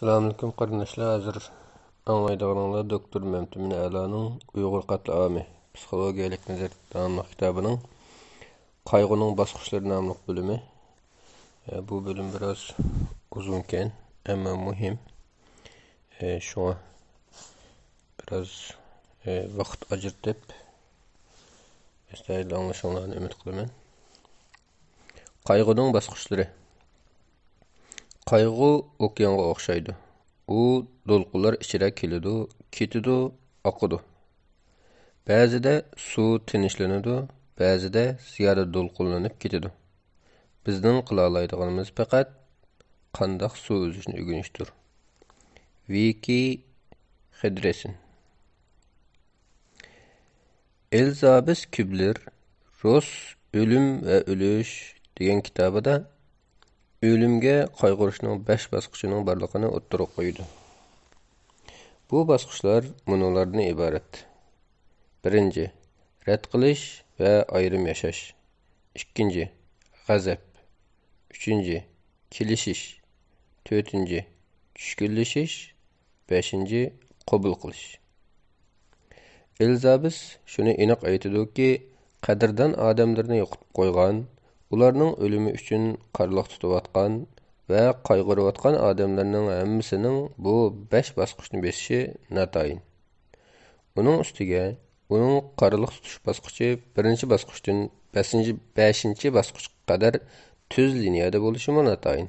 Assalamualaikum qarindoshlar. Hozir anglaydiganlar Doktor Memtimin A'loning Uyg'ur qatliami psixologiyalik nazar nomli kitobining Qayg'uning bosqichlari nomli bölümü. Bu bölüm biraz uzunken ama muhim. Şuna biraz vaqt ajırtıp istəyirli anlaşılmalarını ümid qilaman. Qayg'uning bosqichlari. Qayg'u okeanga o'xshaydi. U do'lqinlar ichida keladi, ketadi, oqadi. Ba'zida suv tinchlanadi, ba'zida ziyoda do'lqinlanib ketadi. Bizning qila oladiganimiz faqat qandoq suv o'zishni o'rganishdir. Viki Hedresin. Elizabeth Kübler-Ross Ölüm ve Ölüş degan kitobida ölümge qayg'urishning 5 bosqichining borligini o'ttirib qo'ydi. Bu bosqichlar munolardan iborat. 1. Rad qilish va ayrim yashash. 2. G'azab. 3. Kelishish. 4. Tushkunlashish. 5. Qabul qilish. Elizabeth shuni aniq aytadiki, qadrdan odamlarni yo'qotib qo'ygan, ularning o'limi uchun qarliq tutayotgan va qayg'urayotgan odamlarning hammasining bu 5 bosqichni besishi natayin. Uning ustiga uning qarliq tutish bosqichi 1-bosqichdan 5-bosqichga qadar tuz liniyada bo'lishi natayin.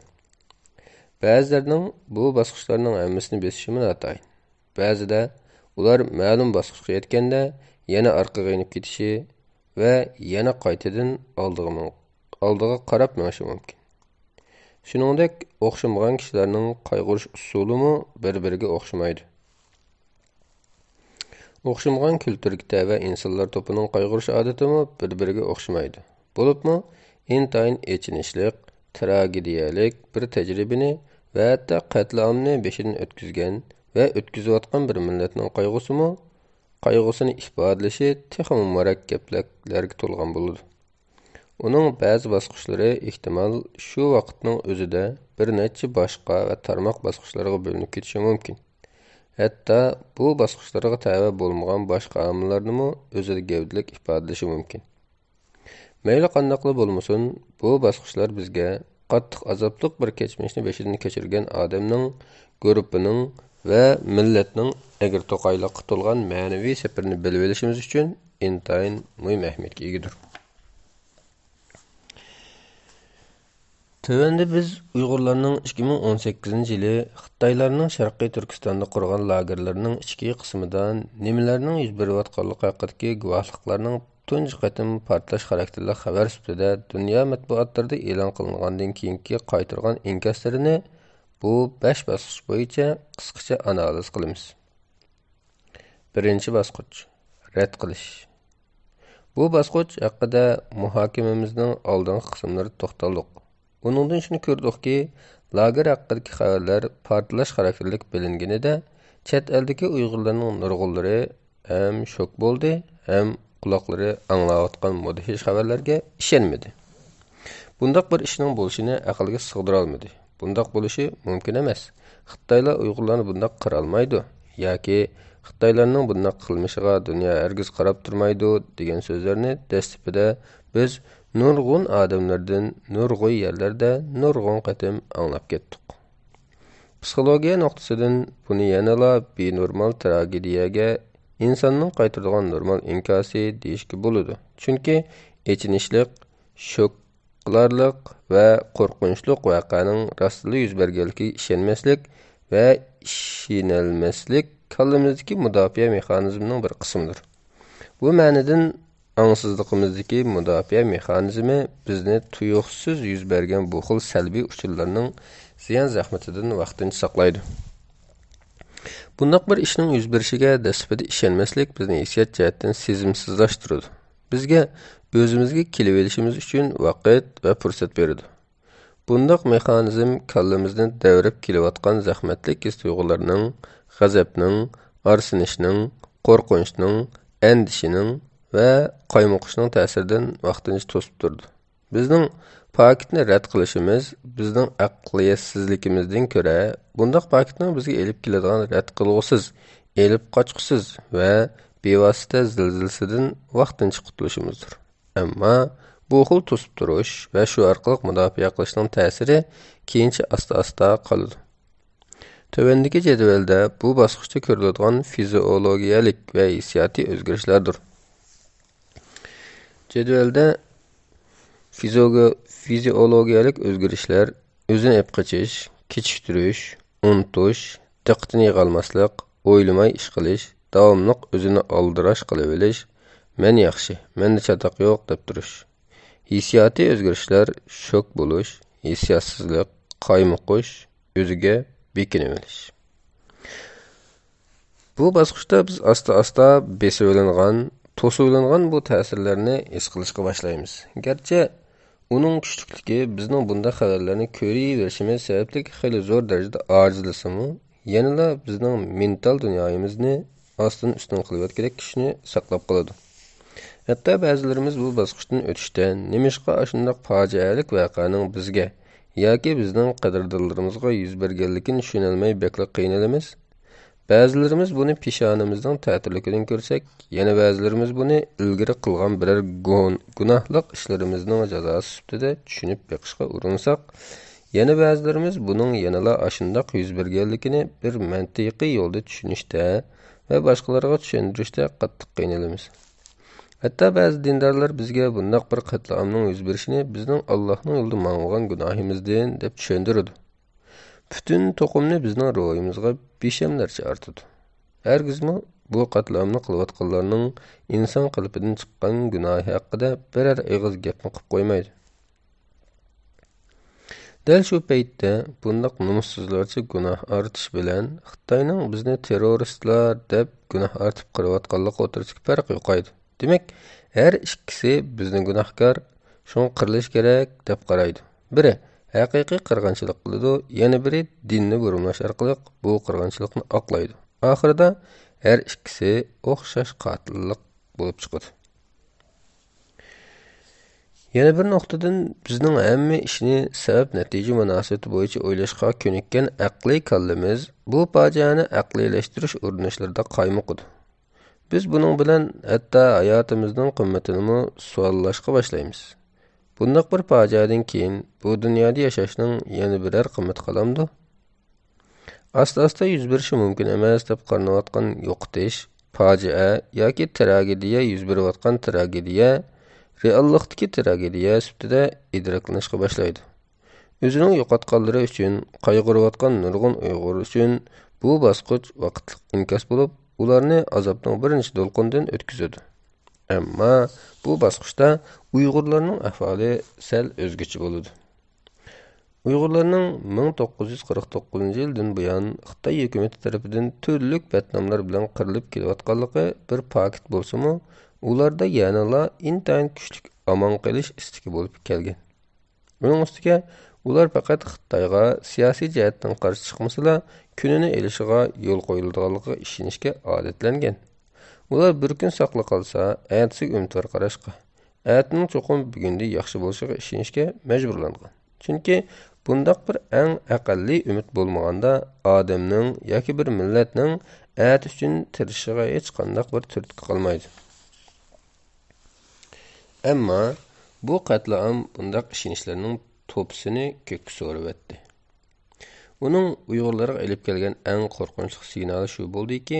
Ba'zilarning bu bosqichlarning hammasini besishi natayin. Ba'zida ular ma'lum bosqichga yetganda yana orqaga inib ketishi va yana qaytadan oldiga qarab menishi mumkin. Shuningdek, o'xshamagan kishilarning qayg'urish usulimi bir-biriga o'xshamaydi. O'xshamagan kulturga tava insonlar to'pining qayg'urish odatimi bir-biriga o'xshamaydi. Bo'libmi, intayin echinishlik, tragediyalik bir tajribani va hatto qatlamni beshidan o'tkazgan va o'tkazayotgan bir millatning qayg'usini ifodalashi texnik murakkabliklarga to'lgan bo'ladi. Uning ba'zi bosqichlari ehtimol shu vaqtning o'zida bir necha boshqa va tarmoq bosqichlariga bo'linib ketishi mumkin. Hatto bu bosqichlarga tava bo'lmagan boshqa omillarni o'zida gavdalik ifodalashi mumkin. Mayli qandoqli bo'lmasin, bu bosqichlar bizga qattiq azobli bir kechmishni beshidan kechirgan odamning, guruhining va millatning agar to'qayliqqa to'lgan ma'naviy safarini bilib olishimiz uchun intayin muhim ahamiyatga egadir. Tövəndə biz Uyğurlarning 2018-yili Xitaylarning Sharqiy Turkistonda qurgan lagerlarining ichki qismidan nimalarning yuz berayotganligi haqidagi guvohliklarning tunji qatim portlash xarakterli xabar sifatida dunyo matbuotlarida e'lon qilingandan keyingi qaytargan inkaslarini bu 5 bosqich bo'yicha qisqacha analiz qilamiz. 1-bosqich rad qilish. Bu bosqich haqida muhokamamizning oldingi qismlarida to'xtaldik. Onundan şunu gördükki, lager haqqidagi xabarlar portlash xarakterli bilinganida, chet eldagi Uyg'urlarning nurg'unlari ham shok bo'ldi, ham quloqlari anglayotgan mudhish xabarlarga ishonmadi. Bundaq bir ishning bo'lishini aqlga sig'dira olmadi. Bundaq bo'lishi mumkin emas. Xitoylar Uyg'urlarni bundaq qira olmaydi yoki Xitoylarning bundaq qilmishiga dunyo hargiz qarab turmaydi degan so'zlarni dastlabida biz nurg'un odamlardan, nurg'un yerlarda, nurg'un qatim anglab ketdik. Psixologiya nuqtasidan buni yanala benormal tragediyaga insonning qaytaradigan normal inkosi deyishga bo'ladi. Chunki echinishlik, shok qilarlik va qo'rqinchli voqeaning rostli yuz berganligiga ishonmaslik va ishonilmaslik kallamizdagi mudofaa mexanizmining bir qismidir. Bu ma'nodan angsizligimizdagi mudofaa mexanizmi bizni tuyuqsiz yuz bergan bu xil salbiy uchurlarning ziyon zahmatidan vaqtincha saqlaydi. Bundaq bir ishning yuz berishiga dastlabida ishonmaslik bizni hissiyot jihatdan sezimsizlashtiradi. Bizga o'zimizga kelib olishimiz uchun vaqt va fursat beradi. Bundaq mexanizm kallamizdan davrab kelayotgan zahmatli his tuyg'ularning, g'azabning, arsinishning, qo'rqinchning, andishining va qaymoqishning ta'siridan vaqtincha to'sib turdi. Bizning paketni rad qilishimiz bizning aqliyatsizligimizdan ko'ra, bundaq paketning bizga elib keladigan rad qilg'usiz, elib qochqusiz va bevosita zilzilasidan vaqtincha qutulishimizdir. Ammo bu xil to'sib turish va shu orqali mudofaa qilishning ta'siri keyincha asta-asta qoladi. Tövəndəki cədvəldə bu basqıçda görülən fiziologiyalik və hissiyati özgürüşlərdir. Cədvəldə fiziologiyalik özgürüşlər özünü ep qaçış, keçiştiriş, unutuş, diqqətini yığalmaslıq, oylamay iş qilish, davamlıq özünü aldıraş qılıveliş, mən yaxşı, məndə çataq yox deb turish. Hissiyati özgürüşlər şok buluş, hissiyatsızlıq, qaymoquş, özüge bekiniveliş. Bu basqıçda biz asta-asta besivilingan, tosuvilingan bu ta'sirlarni his qilishga boshlaymiz. Gerçi uning kuchlikligi bizning bunda xabarlarni ko'raverishimiz sababli xeyli zo'r darajada ojizlasimi, yanada bizning mental dunyomizni ostin-ustin qilayotgan kishini saqlab qoladi. Hatto ba'zilarimiz bu basqıçdan o'tishdan nimishqa shunday fojialik voqeaning bizga yoki bizning qadrdonlarimizga yuz berganligini tushunolmay bekla qiynalamiz. Ba'zilarimiz buni peshonamizning ta'tirligidan ko'rsak, yana ba'zilarimiz buni ilgari qilgan biror gunohlik ishlarimizning jazosi sifatida tushunib beqishga urinsak, yana ba'zilarimiz buning yanala ashundoq yuz berganligini bir mantiqiy yo'lda tushunishda va boshqalarga tushuntirishda qattiq qiynalamiz. Hatta ba'zi dindorlar bizga bundoq bir qatlamning yuz berishini bizning Allohning yo'lida mang'an gunohimizdan deb tushundiradi. Bütün to'qimni bizning ruhimizga beshamlarcha ortadi. Hargizmi bu qatlamni qilayotganlarning inson qalbidan chiqqan gunohi haqida biror og'iz gapni qilib qo'ymaydi. Dal shu paytda bundoq nomussizlarcha gunoh ortish bilan Xitoyning bizni terroristlar deb gunoh ortib qirayotganligi o'rtasidagi farq yo'qaydi. Demak, her ikkisi bizni gunohkor, shuni qirilish kerak deb qaraydi. Biri haqiqiy qirg'inchilik qiladi, yana biri dinni burumlash orqali bu qirg'inchilikni oqlaydi. Oxirida her ikkisi o'xshash qotillik bo'lib chiqadi. Yana bir nuqtadan bizning hamma ishni sabab-natija munosabati bo'yicha o'ylashga ko'nikkan aqliy kallamiz bu fojiani aqliylashtirish urinishlarida qaymoqdi. Biz buning bilan hatto hayotimizning qimmatini savollashga boshlaymiz. Bundaq bir fojiadan keyin bu dunyoda yashashning yana biror qimmat qolamdi? Asta-asta yuz berishi mumkin emas deb qarinayotgan yo'qotish, fojia yoki tragediya yuz berayotgan tragediya reallikdagi tragediya sifatida idroklanishga boshlaydi. O'zining yo'qotganlari uchun qayg'urayotgan nurg'un Uyg'ur uchun bu bosqich vaqtlik inkas bo'lib, ularni azobning birinchi to'lqinidan o'tkazadi. Ammo bu bosqichda Uyg'urlarning ahvoli sal o'zgacha bo'ladi. Uyg'urlarning 1949-yildan buyon Xitoy hukumatı tarafidan turli batnomlar bilan qirilib kelayotganligi bir paket bo'lsa-mu, ularda yanala intayin kuchli omon qilish istagi bo'lib kelgan. Buning ustiga ular faqat Xitoyga siyosiy jihatdan qarshi chiqmasa, kunini elishiga yo'l qo'yiladiganligiga ishonishga odatlangan. Ular bir kun saqla qolsa, ertasiga umidvor qarashga, ertaning cho'qim bugunda yaxshi bo'lishiga ishonishga majburlangan. Chunki bundaq bir eng aqalli umid bo'lmaganda odamning yoki bir millatning erta uchun tirishiga hech qanday bir turtki qolmaydi. Ammo bu qatlam bundaq ishonishlarning to'pisini ko'kka so'ravatdi. Uning Uyg'urlarga olib kelgan eng qo'rqinchli signali shu bo'ldiki,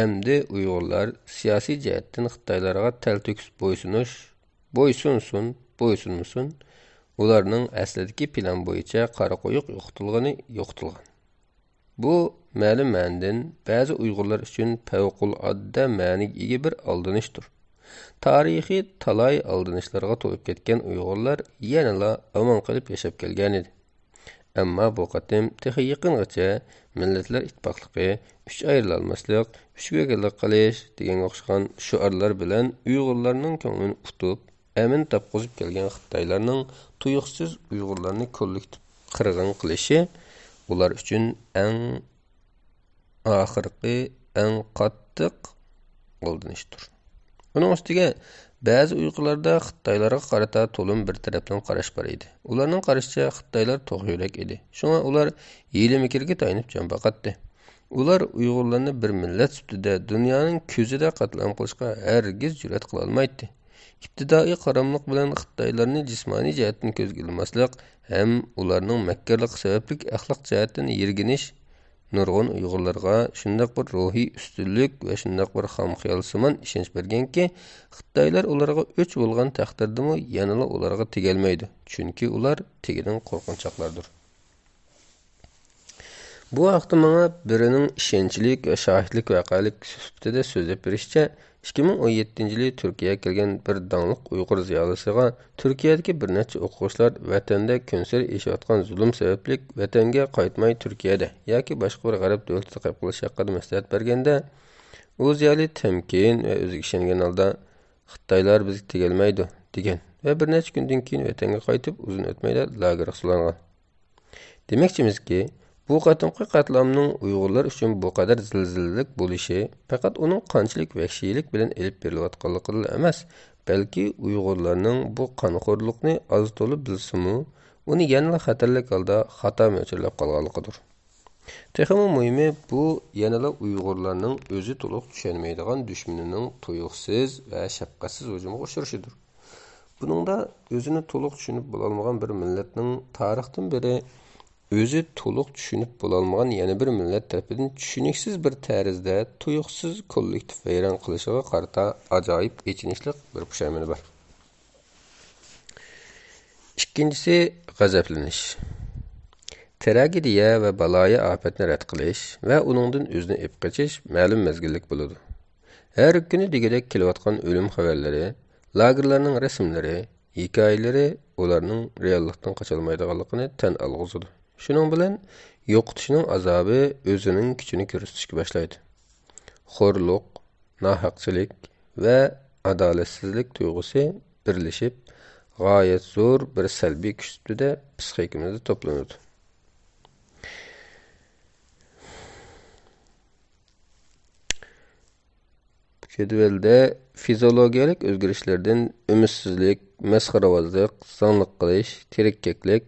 endi Uyg'urlar siyosiy jihatdan Xitoylarga talto'kis bo'ysunmasin, ularning aslidagi plan bo'yicha qora qo'yiq yo'qotilgan. Bu ma'lum ma'nodan ba'zi Uyg'urlar uchun favqulodda ma'niga ega bir aldanishdir. Tarixiy talay aldanishlarga to'lib ketgan Uyg'urlar yanala omon qilib yashab kelgan edi. Ammo bu qatim texi yaqingacha millatlar ittifoqligi, uch ayrilolmaslik, uch go'galik qilish degan o'xshagan shiorlar bilan Uyg'urlarning ko'nglini tutib, amin topqizib kelgan Xitoylarning tuyuqsiz Uyg'urlarni kollektiv qirg'in qilishi ular uchun eng oxirgi, eng qattiq aldanishdir. Uning ustiga Ba'zi Uyg'urlarda Xitoylarga qarata to'lim bir tarafdan qarash bor edi. Ularning qarashicha Xitoylar to'g'riyo'lak edi. Shunga ular hiyla-mikrga tayanib jon boqatdi. Ular Uyg'urlarni bir millat sifatida dunyoning ko'zida qatlam qilishga hargiz jur'at qila olmaydi. İbtidai qaramliq bilan Xitoylarni jismoniy jihatdan ko'zga ilmaslik ham ularning makkarligi sababli axloq jihatdan yerginish nurg'un Uyg'urlarga shundoq bir ruhiy ustunlik va shundoq bir xomxayolsimon ishonch berganki, Xitoylar ularga o'ch bo'lgan taqdirdami yanada ularga tegalmaydi. Chunki ular tegidan qo'rqinchoqlardir. Bu haqda menga birining ishonchlik va shohidlik voqelik sifatida so'zlab berishicha, 2017-yili Turkiyaga kelgan bir dangliq Uyg'ur ziyolisiga Turkiyadagi bir necha o'quvchilar vatanda konsir eshayotgan zulm sababli vatanga qaytmay Turkiyada yoki boshqa bir g'arb davlatida qolib qolish haqida maslahat berganda, u ziyoli temkin va o'ziga ishongan holda Xitoylar bizga tegalmaydi degan va bir necha kundan keyin vatanga qaytib uzun o'tmayla lagerga solingan. Demoqchimizki, bu qatimqi qatlamning Uyg'urlar uchun bu qadar zilzilalik bo'lishi faqat uning qanchalik vahshiylik bilan elib berilayotganligi emas, balki Uyg'urlarning bu qonxo'rlikni oz to'lib bilsa-mu, uni yanada xatarlik holda xato mo'chirlab qolganligidir. Texmi muhimi bu yanada Uyg'urlarning o'zi to'liq tushunmaydigan dushmanining tuyuqsiz va shafqatsiz hujumiga uchrashidir. Buningda o'zini to'liq tushunib bo'lolmagan bir millatning tarixdan beri o'zi to'liq tushunib bo'lolmagan yana bir millat tarafidan tushuniksiz bir tarzda tuyuqsiz kollektiv vayron qilishiga qarata ajoyib echinishli bir pushaymoni bor. Ikkinchisi g'azablanish. Tragediya va baloyi ofatni rad qilish va uningdan o'zini ep qochish ma'lum mezgillik bo'ladi. Har kuni degidek kelayotgan o'lim xabarlari, lagerlarning rasmlari, hikoyalari ularning reallikdan qocholmaydiganligini tan olg'izadi. Shuning bilan yo'qotishning azobi o'zining kuchini ko'rsatishga boshlaydi. Xo'rliq, nohaqchilik va adolatsizlik tuyg'usi birlashib, g'oyat zo'r bir salbiy kuch ustida psixikimizda to'planadi. Jadvalda fiziologiyalik o'zgarishlardan umidsizlik, masxaravozlik, zonliq qilish, terakkaklik,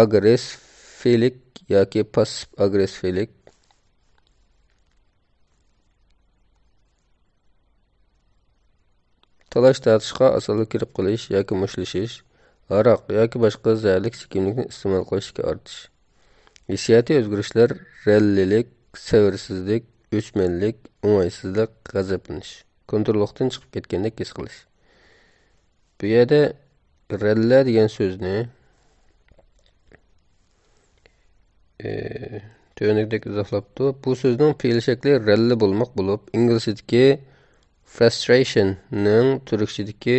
agressivlik yoki passiv agressivlik, talash tortishga osonlik kirib qolish yoki mushtlashish, aroq yoki boshqa zararli ichimlikni iste'mol qilishga ortish, hissiyotli o'zgarishlar, rallilik, savorsizlik, o'chmanlik, o'ng'aysizlik, g'azablanish, kontroldan chiqib ketgandek his qilish. Bu yerda ralla degan so'zni tövnükdeki izohlabdi. Bu so'zning fe'l shakli ralla bo'lmoq bo'lib, inglizchadagi frustrationning turkchadagi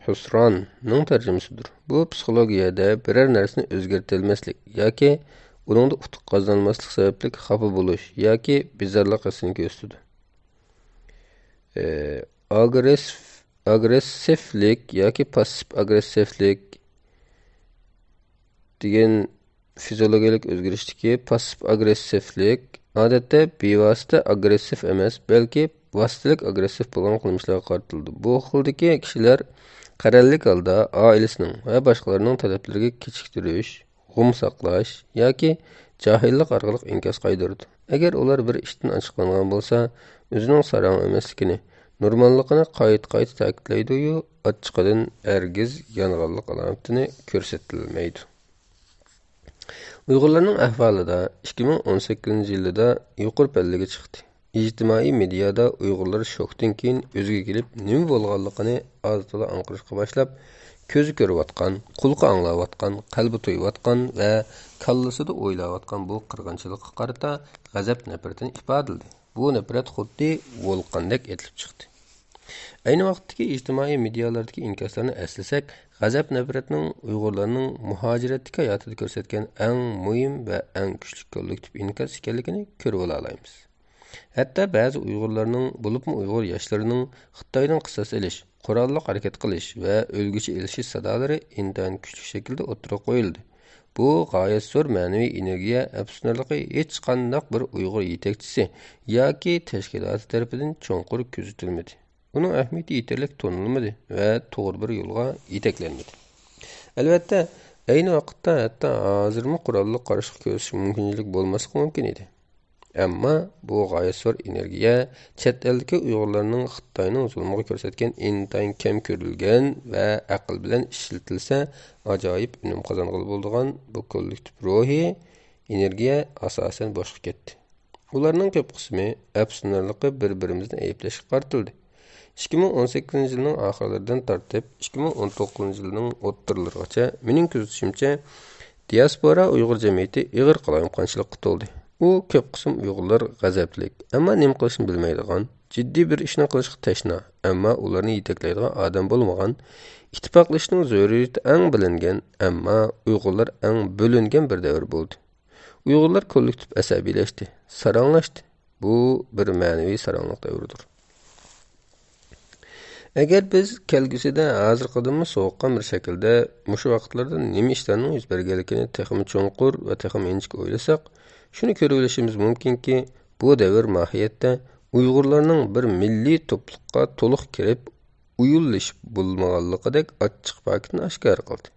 husronning tarjimasidir. Bu psixologiyada biror narsani o'zgartirmaslik yoki uningda utuq qozonmaslik sababli xafa bo'lish yoki bezorlik hissini ko'rsatadi. Agressivlik yoki passiv agressivlik degan fiziologiyalik o'zgarishdagi passiv agressivlik odatda bevosita agressiv emas, balki vositalik agressiv bo'lgan qilmishlarga qaratildi. Bu xildagi kishilar qarorlik holda oilasining va boshqalarning talablariga kechiktirish, g'um saqlash yoki johillik orqali inkos qaydirdi. Agar ular bir ishdan ochiqlangan bo'lsa, o'zining sarang emasligini, normalligini qayta ta'kidlaydi-yu, ochiqdan hargiz yonganlik alomatini ko'rsatilmaydi. Uyg'urlarning ahvolida 2018-yilda yuqori pallaga chiqdi. İctimai mediada Uyg'urlar shokdan keyin o'ziga kelib, nima bo'lganligini oz-to'la anqirishga boshlab, ko'zi ko'rayotgan, qulqi anglayotgan, qalbi to'yayotgan va kallasida o'ylayotgan bu qirg'inchilikqa qarata g'azab nafratini ifodaladi. Bu nafrat xuddi volqandek etilib chiqdi. Ayni vaqtdagi ijtimoiy medialardagi inkoslarni eslasak, g'azab nafratning Uyg'urlarning muhojiratdagi hayotida ko'rsatgan eng muhim va eng kuchli kollektiv inkos ekanligini ko'rib olamiz. Hatto ba'zi Uyg'urlarning, bo'libmi Uyg'ur yoshlarining Xitoydan qisos olish, qurolliq harakat qilish va o'lguchi elishish sadolari intayin kuchli shaklda o'tirib qo'yildi. Bu g'oyat zo'r ma'naviy energiya afsunarligi hech qanday bir Uyg'ur yetakchisi yoki tashkiloti tomonidan cho'nqur kuzatilmadi. Onun əhmiyyəti yeterlik tonulmadı və doğru bir yolğa yeteklenmedi. Əlbəttə, eyni vaqtda hətta hazırmı qurallı qarışıq görüşü mümkünlük bolması mümkün idi. Amma bu gayesor energiya chet eldagi Uyg'urlarning Xitoyning zulmiga ko'rsatgan intayin kam ko'rilgan va aql bilan ishlatilsa ajoyib unum qozong'ili bo'ladigan bu kollektiv ruhiy energiya asosan boshqa ketdi. Ularning ko'p qismi afsunarliqi bir-birimizni ayblashga qartildi. 2018 yilning oxirlaridan tortib 2019 yilning o'ttirlarigacha mening kuzatishimcha diaspora Uyg'ur jamiyati ig'ir qalamqonchilikqa to'ldi. U ko'p qism Uyg'urlar g'azablik, ammo nima qilishni bilmaydigan, jiddiy bir ishni qilishga tashna, ammo ularni yetaklaydigan odam bo'lmagan, ittifoqlashishning zaruriyati eng bilingan, ammo Uyg'urlar eng bo'lingan bir davr bo'ldi. Uyg'urlar kollektiv asabiylashdi, saranglashdi. Bu bir ma'naviy sarangliq davridir. Agar biz kelgusida hozirqidimi sovuqqan bir shaklda mushu vaqtlarda nima ishlarning yuz berganligini texmi cho'nqur va texmi inchik o'ylasak, shuni ko'rib olishimiz mumkinki, bu davr mohiyatda Uyg'urlarning bir milliy to'pliqqa to'liq kirib, uyullashib bo'lmaganligidek ochiq paketni oshkor qildi.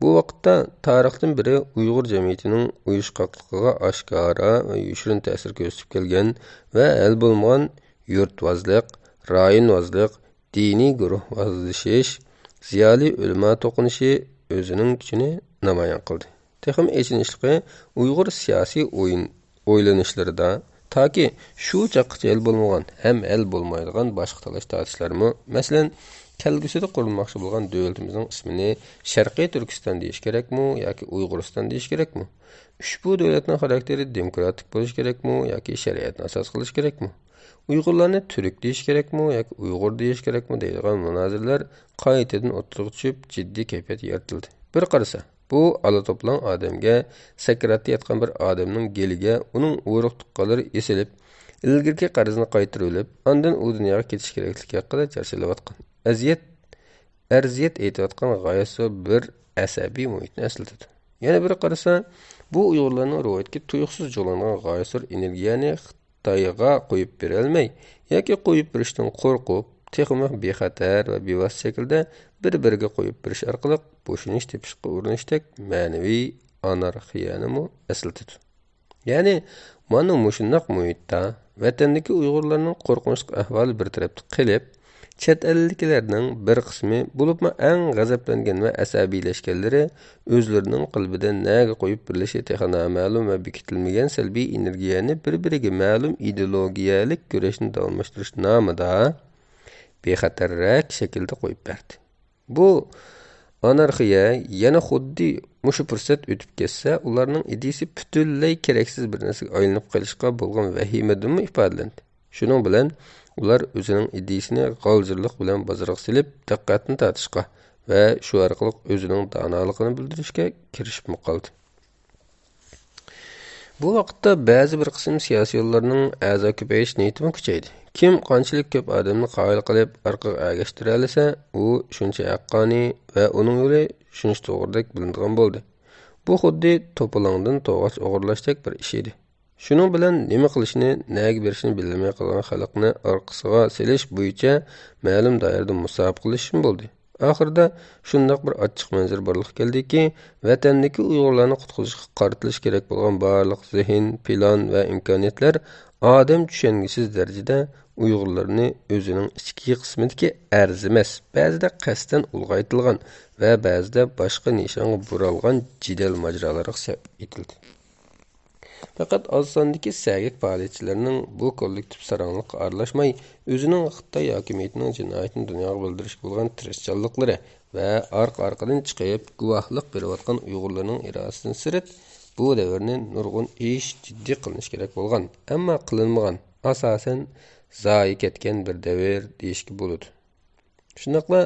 Bu vaqtda tarixdan biri Uyg'ur jamiyatining uyushqoqligiga oshkora va yushin ta'sir ko'rsatib kelgan va hal bo'lmagan yurtvozlik, rayonvozlik, diniy guruhvozlashish, ziyoli ulamo to'qinishi o'zining kuchini namoyon qildi. Texim echinishliqi Uyg'ur siyosiy o'ylanishlarida toki shu chaqqa el bo'lmagan, ham el bo'lmaydigan boshqa talash tortishlarmi, masalan, kelgusida qurilmoqchi bo'lgan davlatimizning ismini Sharqiy Turkiston deyish kerakmi yoki Uyg'uriston deyish kerakmi? Ushbu davlatning xarakteri demokratik bo'lish kerakmi yoki shariatni asos qilish kerakmi? Uyg'urlarni turk deyish kerakmi yoki Uyg'ur deyish kerakmi deydigan munozaralar qaytadan o'tirib tushib jiddiy kayfiyat yaratildi. Bir qarasa bu ala toplan odamga sakratda yotgan bir odamning geliga uning o'riq tuqqanlari esilib, ilgirki qarzni qaytarib olib, ondan u dunyoga ketish kerakligi haqida charchalayotgan. Arziyat aytayotgan g'oyasi bir asabiy muhitni eslatadi. Yana bir qarasa, bu Uyg'urlarning ro'yatga tuyuqsiz jo'langan g'oyasor energiyani Xitoyga qo'yib bera olmay, yoki qo'yib berishdan qo'rqib, texmi bexatar va bevosita shaklda bir-biriga qo'yib berish orqali bo'shinish tepishga urinishdek ma'naviy anarxiyani eslatadi. Ya'ni, mana mushundoq muhitda vatandagi Uyg'urlarning qo'rqinchli ahvoli bir tarafda qilib, chet elliklarning bir qismi bo'libmi eng g'azablangan va asabiylashganlari o'zlarining qalbida naga qo'yib birlashi texana ma'lum va bekitilmagan salbiy energiyani bir-biriga ma'lum ideologiyalik kurashni davomlashtirish nomida bexatarroq shaklda qo'yib berdi. Bu anarxiya yana xuddi mushu fursat o'tib ketsa, ularning ideyasi butunlay keraksiz bir narsaga aylanib qolishga bo'lgan vahimadan ifodalandi. Shuning bilan ular o'zining ideyasini g'alzirlik bilan bozorga silib, diqqatni tortishga va shu orqali o'zining donoligini bildirishga kirishib qoldi. Bu vaqtda ba'zi bir qism siyosiyonlarning a'zo ko'payish niyati kuchaydi. Kim qanchalik ko'p odamni qoyil qilib orqaga ag'ashtira olsa, u shuncha haqqoniy va uning yo'li shuncha to'g'ridek bilinadigan bo'ldi. Bu xuddi to'polondan to'g'ach o'g'irlashdek bir ish edi. Shuning bilan nima qilishni, nega berishni bilmay qolgan xalqni orqasiga selish bo'yicha ma'lum doirada musobaqa qilish bo'ldi. Oxirida shundoq bir ochiq manzara borliq keldiki, vatandagi Uyg'urlarni qutqizishga qaratilish kerak bo'lgan barliq zehn, plan va imkoniyatlar odam tushungisiz darajada Uyg'urlarni o'zining ichki qismidagi arzimas, ba'zida qasddan ulg'aytilgan va ba'zida boshqa nishonga buralgan jidal majrolarga sabab etildi. Faqat oz sondagi sagak faoliyatchilarning bu kollektiv sarangliqqa aralashmay, o'zining Xitoy hokimiyatining jinoyatini dunyoga bildirish bo'lgan tirishchanliklari va orqa-orqadan chiqib guvohlik berayotgan Uyg'urlarning irodasidan sirt bu davrni nurg'un ish jiddiy qilinish kerak bo'lgan, ammo qilinmagan, asosan zoyi ketgan bir davr deyishga bo'ladi. Shundoqla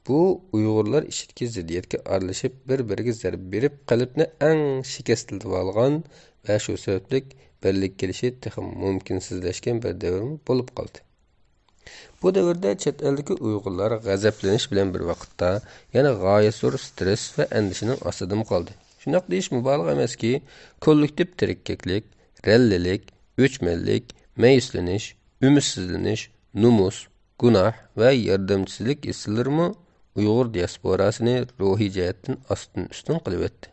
bu Uyg'urlar ishitki ziddiyatga aralashib, bir-biriga zarb berib, qalbni eng shikastlatib olgan va shu sababli birlik kelishi texim mumkinsizlashgan bir davr bo'lib qoldi. Bu davrda chet eldagi Uyg'urlar g'azablanish bilan bir vaqtda yana g'oyasur stress va andishaning ostida qoldi. Shundoq deyish mubolag'a emaski, kollektiv tirikkaklik, rallilik, o'chmanlik, mayuslanish, umidsizlanish, numus, gunoh va yordamchilik hislarimi Uyg'ur diasporasini ruhiy jihatdan ustun qilib etdi.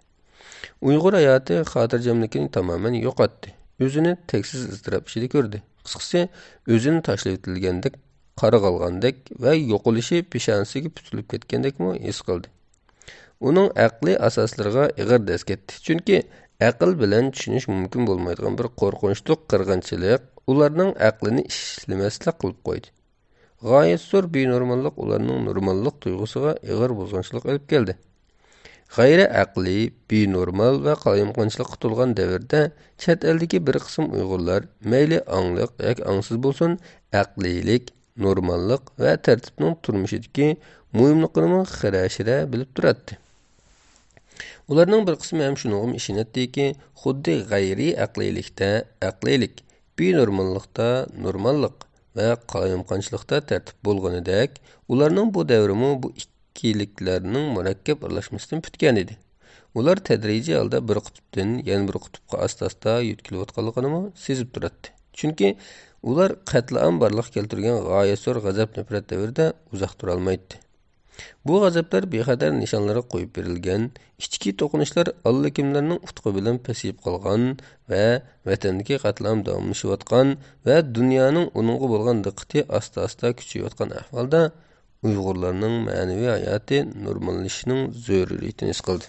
Uyg'ur hayoti xotirjamlikini tamoman yo'qotdi. O'zini teksiz iztirob ichida ko'rdi. Qisqasi, o'zini tashlab etilgandek, qarg'algandek va yo'qolishi peshonasiga putilib ketgandekmi his qildi. Uning aqliy asoslariga ig'ir dast ketdi. Chunki aql bilan tushunish mumkin bo'lmaydigan bir qo'rqinchli qirg'inchilik ularning aqlini ishlamaslik qilib qo'ydi. G'oyat zo'r benormallik ularning normallik tuyg'usiga ig'ir buzg'unchilik olib keldi. G'ayri aqliy, benormal va qalayimqonchilikqa to'lgan davrda chet eldagi bir qism Uyg'urlar mayli angliq yoki angsiz bo'lsin, aqliylik, normallik va tartibning turmushidagi muhimligini xira-shira bilib turadi. Ularning bir qismi ham shunga ishonadiki, xuddi g'ayri aqliylikda aqliylik, benormallikda normallik va qalayimqonchilikda tartib bo'lganidek, ularning bu davrimi bu ikkiliklarning murakkab aralashmasidan putgan edi. Ular tadrijiy holda bir qutbdan yana bir qutbga asta-asta yutkilayotganligini sezib turadi. Chunki ular qatlam barliq keltirgan g'oyat zo'r g'azab nafrat davrida uzoq tura olmaydi. Bu g'azablar bexatar nishonlari qo'yib berilgan, ichki to'qinishlar allakimlarning utqi bilan pasayib qolgan va vatandagi qatlam davomlashayotgan va dunyoning uningga bo'lgan diqqati asta-asta kuchayotgan ahvolda Uyg'urlarning ma'naviy hayoti normallashishining zaruriyatini his qildi.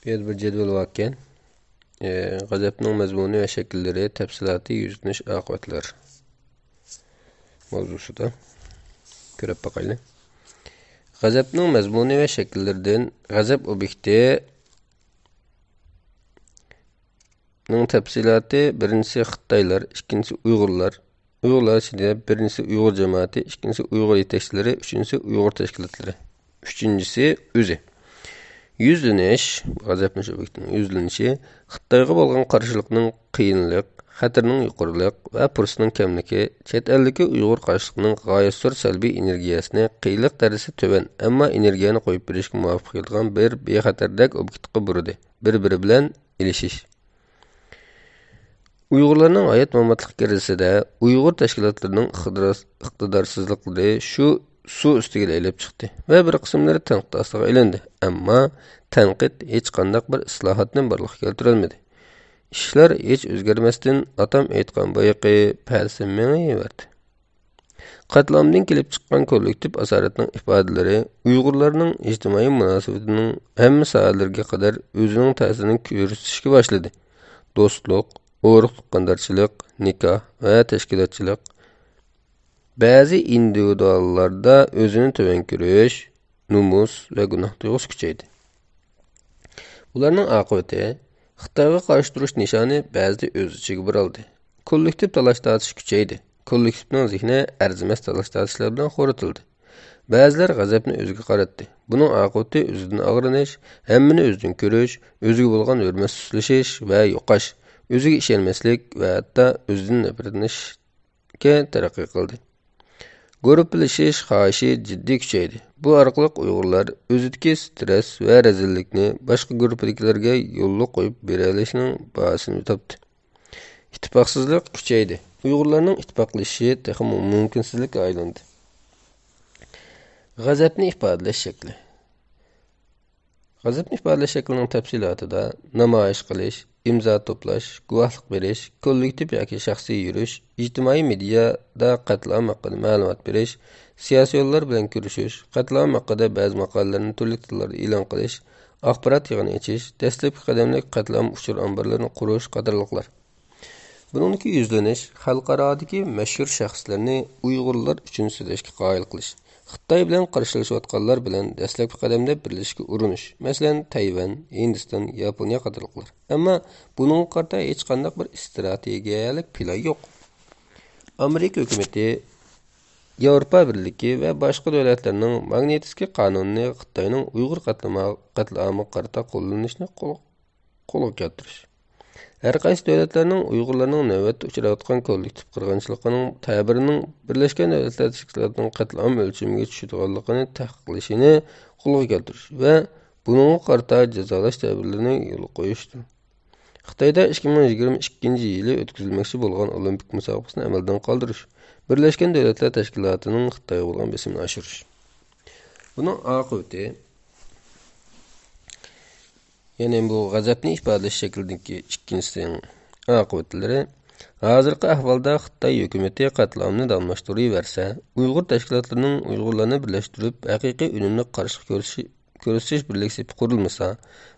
Bir jadval varken g'azabning mazmuni va shakllari, tafsiloti, yuzlanish oqibatlari mavzusida ko'rib boqaylik. G'azabning mazmuni va shakllaridan g'azab obyekti ning tafsiloti birinchisi Xitoylar, ikkinchisi Uyg'urlar. Uyg'urlar ichida birinchisi Uyg'ur jamoati, ikkinchisi Uyg'ur yetakchilari, uchinchisi Uyg'ur tashkilotlari. Uchinchisi o'zi. Yuzlanish, g'azabning obyektining yuzlanishi Xitoyga bo'lgan qarshilikning qiyinlik, xatarning yuqorilik va fursatning kamligi, chet eldagi Uyg'ur qarshiligining g'oyat zo'r salbiy energiyasini qiyinlik darajasi tuban, ammo energiyani qo'yib berishga muvaffaq bo'lgan bir bexatardek obyektga burdi. Bir-biri bilan ilishish. Uyg'urlarning hayot mamatlik garisida Uyg'ur tashkilotlarining iqtidorsizliklari shu suv ustiga aylab chiqdi va bir qismlari tanqid ostiga aylandi. Ammo tanqid hech qanday bir islohotni barliqqa keltira olmadi. Ishlar hech o'zgarmasdan atam aytgan boyiqi parsimmeverdi. Qatlamdan kelib chiqqan kollektiv asoratning ifodalari Uyg'urlarning ijtimoiy munosabatining hamma sohalariga qadar o'zining ta'sirini ko'rsatishga boshladi. Do'stlik, o'ruk tuqqandarchilik, nikoh va tashkilotchilik. Ba'zi individuallarda o'zini tuvan ko'rish, numus va gunoh tuyg'usi kuchaydi. Ularning oqibati Xitoyga qarshi turish nishoni ba'zida o'z ichiga biraldi. Kollektiv talash-tortish kuchaydi. Kollektivning zihni arzimas talash-tortishlar bilan xo'ritildi. Ba'zilar g'azabni o'ziga qaratdi. Buning oqibati o'zidan og'rinish, hammani o'zidan ko'rish, o'ziga bo'lgan hurmat suslashish va yo'qosh, o'ziga ishonmaslik va hatto o'zidan nafratlanishga taraqqiy qildi. Guruhlashish xohishi jiddiy kuchaydi. Bu orqali Uyg'urlar o'zidagi stress va razillikni boshqa guruhdagilarga yo'lga qo'yib bera olishning bahosini topdi. Ittifoqsizlik kuchaydi. Uyg'urlarning ittifoqlashishi texmo mumkinsizlikka aylandi. G'azabni ifodalash shakli. G'azabni ifodalash shaklining tafsilotida namoyish qilish, imzo to'plash, guvohlik berish, kollektiv yoki shaxsiy yurish, ijtimoiy mediada qatlam haqida ma'lumot berish, siyosiy yo'llar bilan ko'rishish, qatlam haqida ba'zi maqolalarni turli tillarda e'lon qilish, axborot yig'ini ichish, dastlabki qadamlik qatlam uchur omborlarini qurish qatorliqlar. Buningki yuzlanish xalqarodagi mashhur shaxslarni Uyg'urlar uchun so'zlashga qoyil qilish. Xitoy bilan qarshilashayotganlar bilan dastlabki qadamda birlashishga urinish. Masalan, Tayvan, Hindiston, Yaponiya qatorliqlar. Ammo buning qarta hech qanday bir strategiyalik plan yo'q. Amerika hukumatı, Yevropa Birligi va boshqa davlatlarning Magnitskiy qonunini Xitoyning Uyg'ur qatlami qarta qo'llanishni qo'lga keltirish. Her qaysi davlatlarning Uyg'urlarning navbatda uchrayotgan kollektiv qirg'inchiligining ta'birining Birlashgan Davlatlar Tashkilotining qatlam o'lchamiga tushadiganligini tahqiqlashini qo'lga keltirish va Bununğa qarata cəzalaş tədbirlərini yo'l qoyuşdu. Xitayda 2022 yılı ötküzülməkçi bolğan olimpik müsabiqəsini əməldən qaldırış, Birləşmiş Dövlətlər Təşkilatının Xitayga bolğan besimini aşırış. Bunun aqibəti, yəni bu qəzəbni ifadələş şəklindəki ikincisinin aqibətlləri, hazırki ahvalda Xitay hökuməti qatlamını davamlaşdırıversə, Uyğur təşkilatlarının Uyğurlarını birləşdirib həqiqi önümlü qarşılıq görüşüş birlik sepi qurulmasa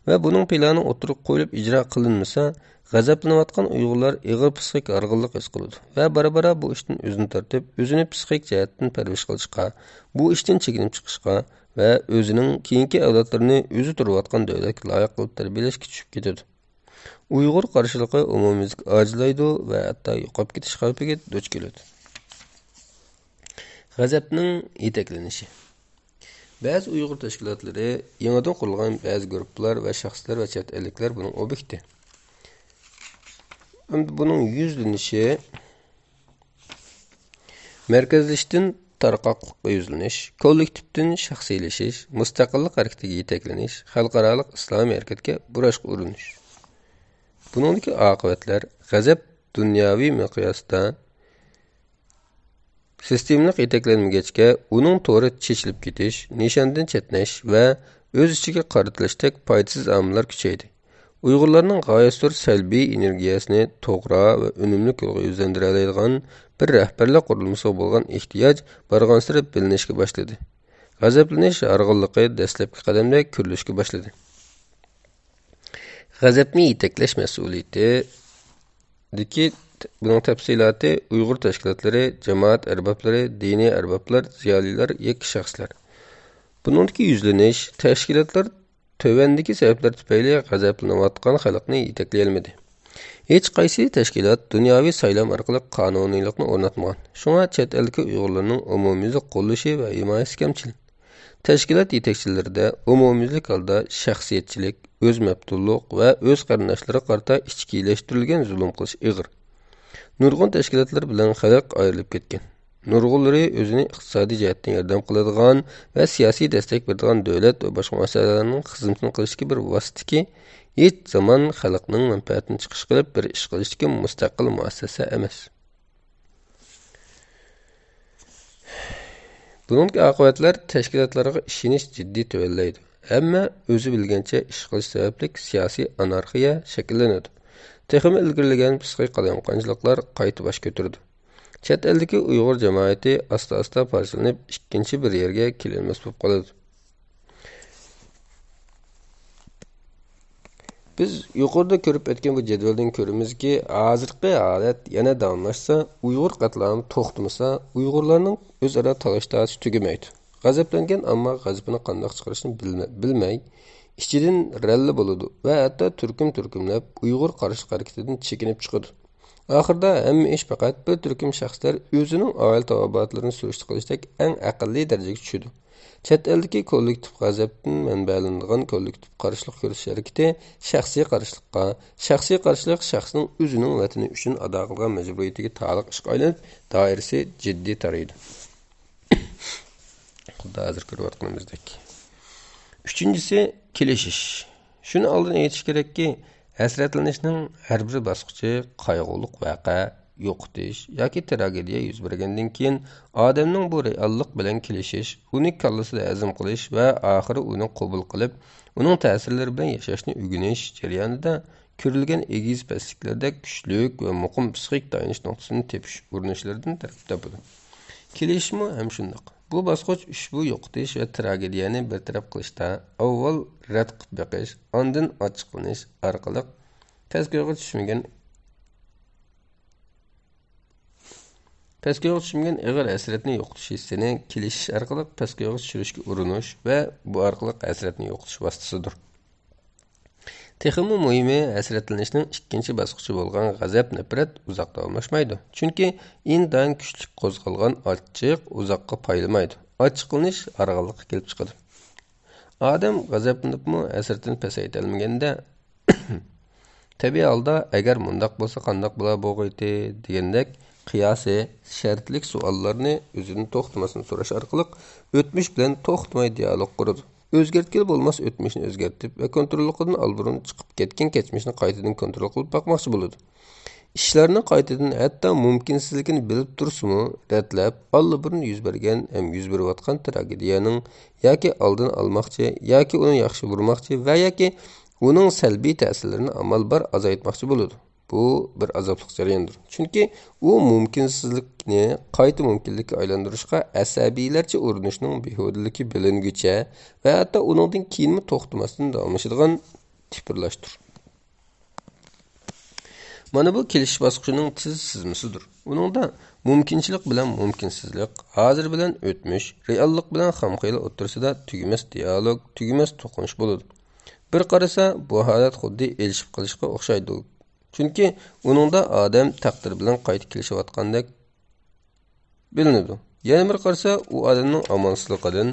və bunun planı oturuq qoyulub icra qılınmasa, qəzəbləniyotqan Uyğurlar ağır psixik arğınlıq his qıldı və bara-bara bu işdən özünü tartıb, özünü psixik cəhətdən pərviş qılışqa, bu işdən çəkinib çıxışqa və özünün keyinki avlodlarını özü turuyotqan dövlətə layiq qılıb tərbiyələşə düşüb ketidi. Uyğur qarşılıqı umumiylik acizlaydı və hətta yo'qolib ketish xavfiga duch keladi. G'azabning yetaklanışı. Bazı Uyghur təşkilatları, yenidən qurulan bazı gruplar və şəxslər və chet elliklər bunun obyekti. Bunun yüzlənişi mərkəzləşdən tarqaqlıqqa yüzləniş, kollektivdən şəxsiyləşiş, müstəqillik hərəkətiga yetaklanish, xalqaralıq İslami hərəkətə burashqa urinish. Bunundakı aqibatlar g'azab dunyoviy miqyosda sistemlik yetaklanmagachga uning to'g'ri chechilib ketish, nishondan chetnash va o'z ichiga qaratilishdek foydasiz omillar kuchaydi. Uyg'urlarning g'oyasidir salbiy energiyasini to'g'ri va unumli yo'lga yuzlandira oladigan bir rahbarlik qurilmasiga bo'lgan ehtiyoj barg'ansiri bilinishga boshladi. G'azablanish arg'inligi dastlabki qadamda ko'rilishga boshladi. G'azabni yetaklash mas'uliyatidagi bunun tafsiloti Uyg'ur tashkilotlari, jamoat arboblari, diniy arboblar, ziyolilar, yakki shaxslar. Buningdagi yuzlanish tashkilotlar tövəndəki səbəblər tüpəyli qəzəblanıyotqan xalqni yetaklay olmadi. Heç qaysi təşkilat dünyavi saylam orqali qonuniylikni o'rnatmagan. Şuna chet eldagi Uyg'urlarning umumiylik qo'llashi va himoyasi kamchil. Təşkilat yetakchilarida umumiylik holda shaxsiyatchilik, o'z mabdulluq va o'z qarindoshlari qarata ichkiylashtirilgan zulm qilish ig'ir. Nurg'un tashkilotlar bilan xalq ayrilib ketgan. Nurg'unlari o'zini iqtisodiy jihatdan yordam qiladigan va siyosiy destek beradigan davlat va boshqa masalalarning xizmatini qilishga bir vositaki, hech zamon xalqning manfaatini chiqish qilib bir ish qilishga mustaqil muassasa emas. Buningki oqibatlar tashkilotlarga ishonish jiddiy tuvallaydi. Hamma o'zi bilgancha ish qilish sababli siyosiy anarxiya shakllanadi. Texmi ilgirlagan psixik qalamqonchiliklar qayta bosh ko'tardi. Chet eldagi Uyg'ur jamoati asta-asta parchalanib, ikkinchi bir yerga kelolmas bo'lib qoladi. Biz yuqorida ko'rib o'tgan bu jadvaldan ko'ramizki, hozirgi holat yana davomlashsa, Uyg'ur qatlami to'xtamasa, Uyg'urlarning o'zaro talash-tortish tugamaydi. G'azablangan ammo g'azabini qanday chiqarishni bilmay, ichidan ralli bo'ladi va hatto turkum-turkumlab Uyg'ur qarshi harakatidan chekinib chiqadi. Oxirida hamma ish faqat bir turkum shaxslar o'zining oila tavobatlarini surishti qilishdak eng aqlli darajaga tushadi. Chet eldagi kollektiv g'azabdan manbalanadigan kollektiv qarshilik ko'rish harakati shaxsiy qarshilik shaxsning o'zining vatani uchun ado qilgan majburiyatiga taalluq ishga aylanib, doirasi jiddiy taraydi. Xuddi hozir ko'rayotganimizdek. Uchinchisi kelishish. Shuni oldin aytish kerakki, hasratlanishning har bir bosqichi qayg'uliq voqea, yo'qotish yoki tragediya yuz bergandan keyin odamning bu reallik bilan kelishish, uni kallasida azm qilish va oxiri uni qabul qilib, uning ta'sirlari bilan yashashni o'rganish jarayonida ko'rilgan egiz pastliklarda kuchlik va muqim psixik tayinish nuqtasini tepish urinishlaridan tarkib topadi. Kelishmi ham shundoq. Bu bosqich ushbu yo'qotish va tragediyani bartaraf qilishda avval rad qilib beqish, ondan ochiqlanish orqali pastga tushmagan ig'ir hasratni yo'qotish hissini kelishish orqali pastga tushirishga urinish va bu orqali hasratni yo'qotish vositasidir. Texmi muhimi hasratlanishning ikkinchi bosqichi bo'lgan g'azab nafrat uzoq davomlashmaydi. Chunki indan kuchli qo'zg'algan ochiq uzoqqa paylamaydi. Ochiqlanish arg'inlikqa kelib chiqadi. Odam g'azablanibmi hasratini pasayta olmaganda tabiiy holda agar mundoq bo'lsa qandoq bo'ladi degandek qiyosiy shartlik savollarni o'zining to'xtamasini so'rash orqali o'tmish bilan to'xtamay dialog quradi. Özgertkili bo'lmas o'tmishni o'zgartib va kontrolliqdan alburun chiqib ketgan kechmishni qaytadan kontrol qilib boqmoqchi bo'ladi. İşlarni qaytadan hatto mumkinsizligini bilib tursa-mu, ratlab, alburun yuz bergan ham yuz berayotgan tragediyaning yoki oldini olmoqchi, yoki uni yaxshi vurmoqchi va yoki uning salbiy ta'sirlarini amal bar azaytmoqchi bo'ladi. Bu bir azobli jarayondir. Chunki u mumkinsizlikni qayta mumkinlikka aylantirishga asabiylarcha urinishning behudaligi bilinguncha va hatto uningdan keyinmi to'xtamasdan davomlashadigan tipirlashdir. Mana bu kelish bosqichining tiz sizmasidir. Uningda mumkinchilik bilan mumkinsizlik, hozir bilan o'tmish, reallik bilan xomxayli o'rtasida tugamas dialog, tugamas to'qinish bo'ladi. Bir qarasa bu holat xuddi elishib qolishga o'xshaydi. Chunki uningda odam taqdir bilan qayta kelishayotgandek bilinadi. Yana bir qarasa u odamning amansizligidan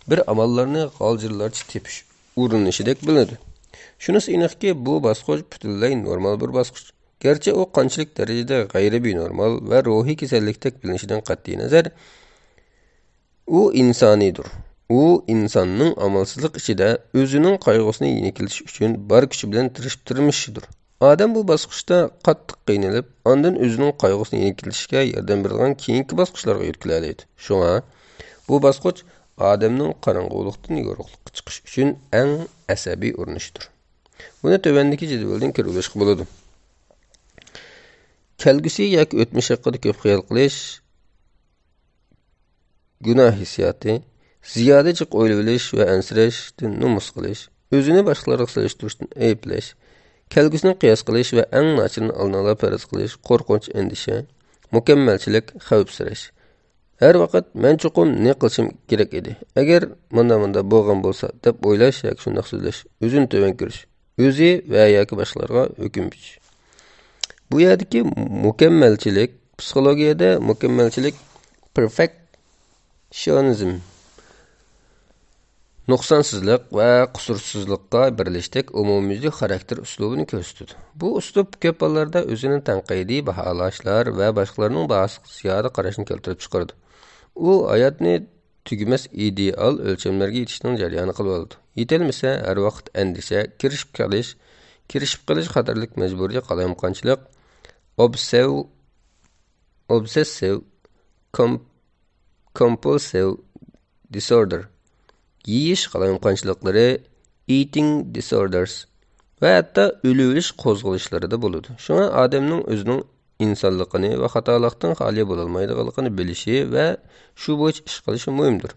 bir amallarni g'aljirlarcha tepish urinishidek bilinadi. Shunisi aniqki, bu bosqich butunlay normal bir bosqich. Gerçi o qanchalik darajada g'ayribinormal va ruhiy kasallikdek bilinishidan qat'iy nazar, u insoniydir. U insonning amalsizlik ichida o'zining qayg'usini yengiltish uchun bor kuchi bilan tirishib-tirmishidir. Odam bu bosqichda qattiq qiynalib, ondan o'zining qayg'usini yengiltishga yordam beradigan keyingi bosqichlarga yetkilaydi. Shunga bu bosqich odamning qorong'ulikdan yorug'likka chiqish uchun eng asabiy urinishdir. Buni tövəndəki jadvaldan ko'rib olishga bo'ladi. Kelgusi yoki o'tmish haqida ko'p xayol qilish, gunoh hissiyoti, ziyoda jiq o'ylab olish va ansirashdan nomus qilish, o'zini boshqalarga solishtirishdan ayblash, kelgusini qiyos qilish va eng nachirini oldinala faraz qilish, qo'rqinch, andisha, mukammalchilik, xavfsirash. Her vaqt men chuqum ne qilishim kerak edi. Agar munda bo'lgan bo'lsa deb o'ylash yoki shunday so'zlash, o'zini to'van ko'rish, o'zi va yoki boshqalarga hukm berish. Bu yerdagi mukammalchilik, psixologiyada mukammalchilik perfectionism, nuqsonsizlik va qusursizlikqa birlashdik umumyuzli xarakter uslubini ko'rsatadi. Bu uslub ko'p hollarda o'zini tanqidiy baholashlar va boshqalarning bahosiga ziyoda qarashni keltirib chiqaradi. U hayotni tugmas ideal o'lchamlarga yetishning jarayoni qilib oladi. Yetilmasa har vaqt andisha, kirishib qilish xatarlik majburiy qalamqonchilik, obsessive compulsive disorder, yeyish qalamqonchiliklari, eating disorders va hatto o'lilish qo'zg'alishlarida bo'ladi. Shunga odamning o'zining insonligini va xatolikdan xoli bo'lolmaydiganligini bilishi va shu bo'yicha ish qilishi muhimdir.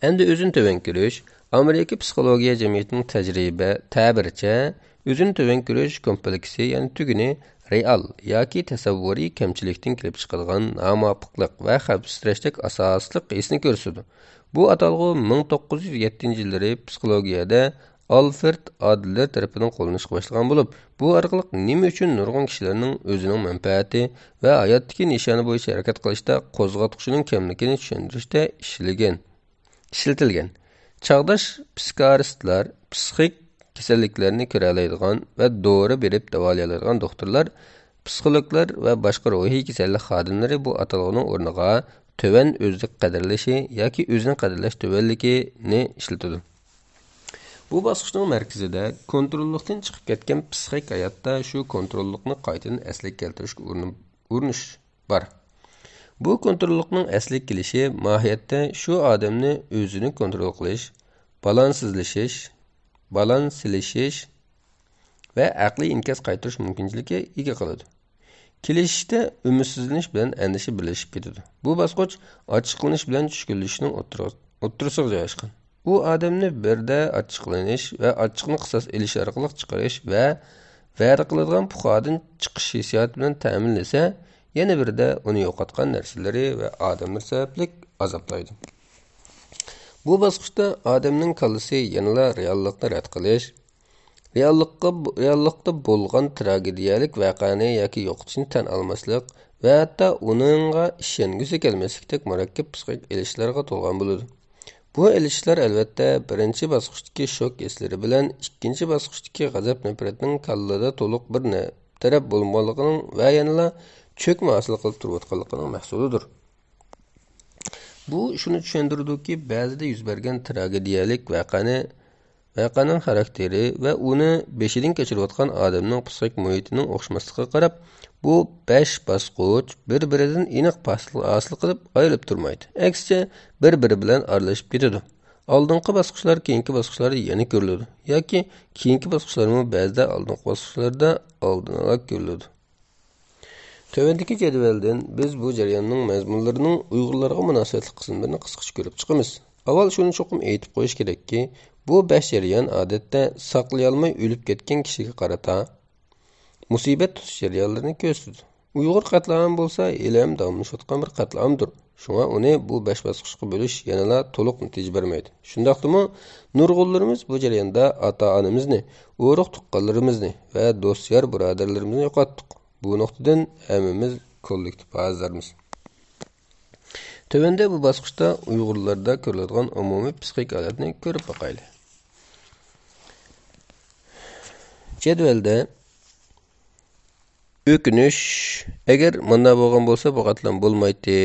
Endi o'zini to'van ko'rish, Amerika psixologiya jamiyatining tajriba ta'biricha o'zini to'van ko'rish kompleksi, ya'ni tuguni real yoki tasavvuriy kamchilikdan kelib chiqadigan nomuvofiqlik va xavfsizlashlik asosliq hisni ko'rsatadi. Bu atalg'u 1907-yillari psixologiyada Alfred Adler tarafidan qo'llanishga boshlangan bo'lib, bu orqali nima uchun nurg'un kishilarning o'zining manfaati va hayotdagi nishoni bo'yicha harakat qilishda qo'zg'atqichining kamligini tushuntirishda ishlatilgan. Çağdaş psikiyatristlar, psixik kasalliklarni ko'ra oladigan va dori berib davolaydigan doktorlar, psixologlar va boshqa ruhiy kasallik xodimlari bu atalg'uning o'rniga töven o'zlik qadrlashi yoki o'zini qadrlash tövenligini ishlatadi. Bu bosqichning markazida kontrollikdan chiqib ketgan psixik hayotda shu kontrollikni qaytadan asliga keltirishga urinish bor. Bu kontrollikning asliga kelishi mohiyatda shu odamni o'zini kontrol qilish, balanslashish va aqliy inkas qaytarish mumkinchiligiga ega qiladi. Kelishishda umidsizlanish bilan andisha birlashib ketadi. Bu bosqich ochiqlanish bilan tushkunlashishning o'rtasiga joylashgan. U odamni birda ochiqlanish va ochiqni qisos elish orqali chiqarish va va'da qiladigan puxodan chiqish hissiyoti bilan ta'minlasa, yana birda uni yo'qotgan narsalari va odamlar sababli azoblaydi. Bu bosqichda odamning kallasi yanada reallikni rad qilish, reallikda bo'lgan tragediyalik voqeani yoki yo'qotishni tan olmaslik va hatto uningga ishongisi kelmaslikdek murakkab psixik ilishlarga to'lgan bo'ladi. Bu ilishlar albatta birinchi bosqichdagi shok hislari bilan ikkinchi bosqichdagi g'azab nafratning kallada to'liq bir taraf bo'lganligining va yanada cho'kma hosil qilib turayotganligining mahsulidir. Bu shuni tushuntirdiki, ba'zida yuz bergan tragediyalik vaqaning xarakteri va uni beshidan kechirayotgan odamning psixik muhitining o'xshamasligiga qarab, bu 5 bosqich bir-biridan aniq hosil qilib ayrilib turmaydi. Aksicha, bir-biri bilan aralashib ketadi. Oldingi bosqichlar keyingi bosqichlarda yana ko'riladi yoki keyingi bosqichlarmi ba'zida oldingi bosqichlarda oldinroq ko'riladi. Tövendeki cədvəldən biz bu jarayonning mazmunlarining Uyg'urlarga munosabatli qismlarini qisqacha ko'rib chiqamiz. Avval shuni cho'qim aytib qo'yish kerakki, bu 5 jarayon odatda saqlayolmay o'lib ketgan kishiga qarata musibat tutish jarayonlarini ko'rsatadi. Uyg'ur qatlami bo'lsa, ilm davomlashayotgan bir qatlamdir. Shunga uni bu 5 bosqichga bo'lish yanada to'liq natija bermaydi. Shundaqdimi, nurg'unlarimiz bu jarayonda ota-onamizni, urug' tuqqanlarimizni va do'stlar birodarlarimizni yo'qotdik. Bu noktadan hemimiz kollektif bazılarımız. Tövende bu basqıçta Uygurlarda görüladigan umumiy psixik holatni ko'rib baqayli. Jadvalda ökünüş, agar manda bo'lgan bo'lsa bu qatlam bo'lmaydi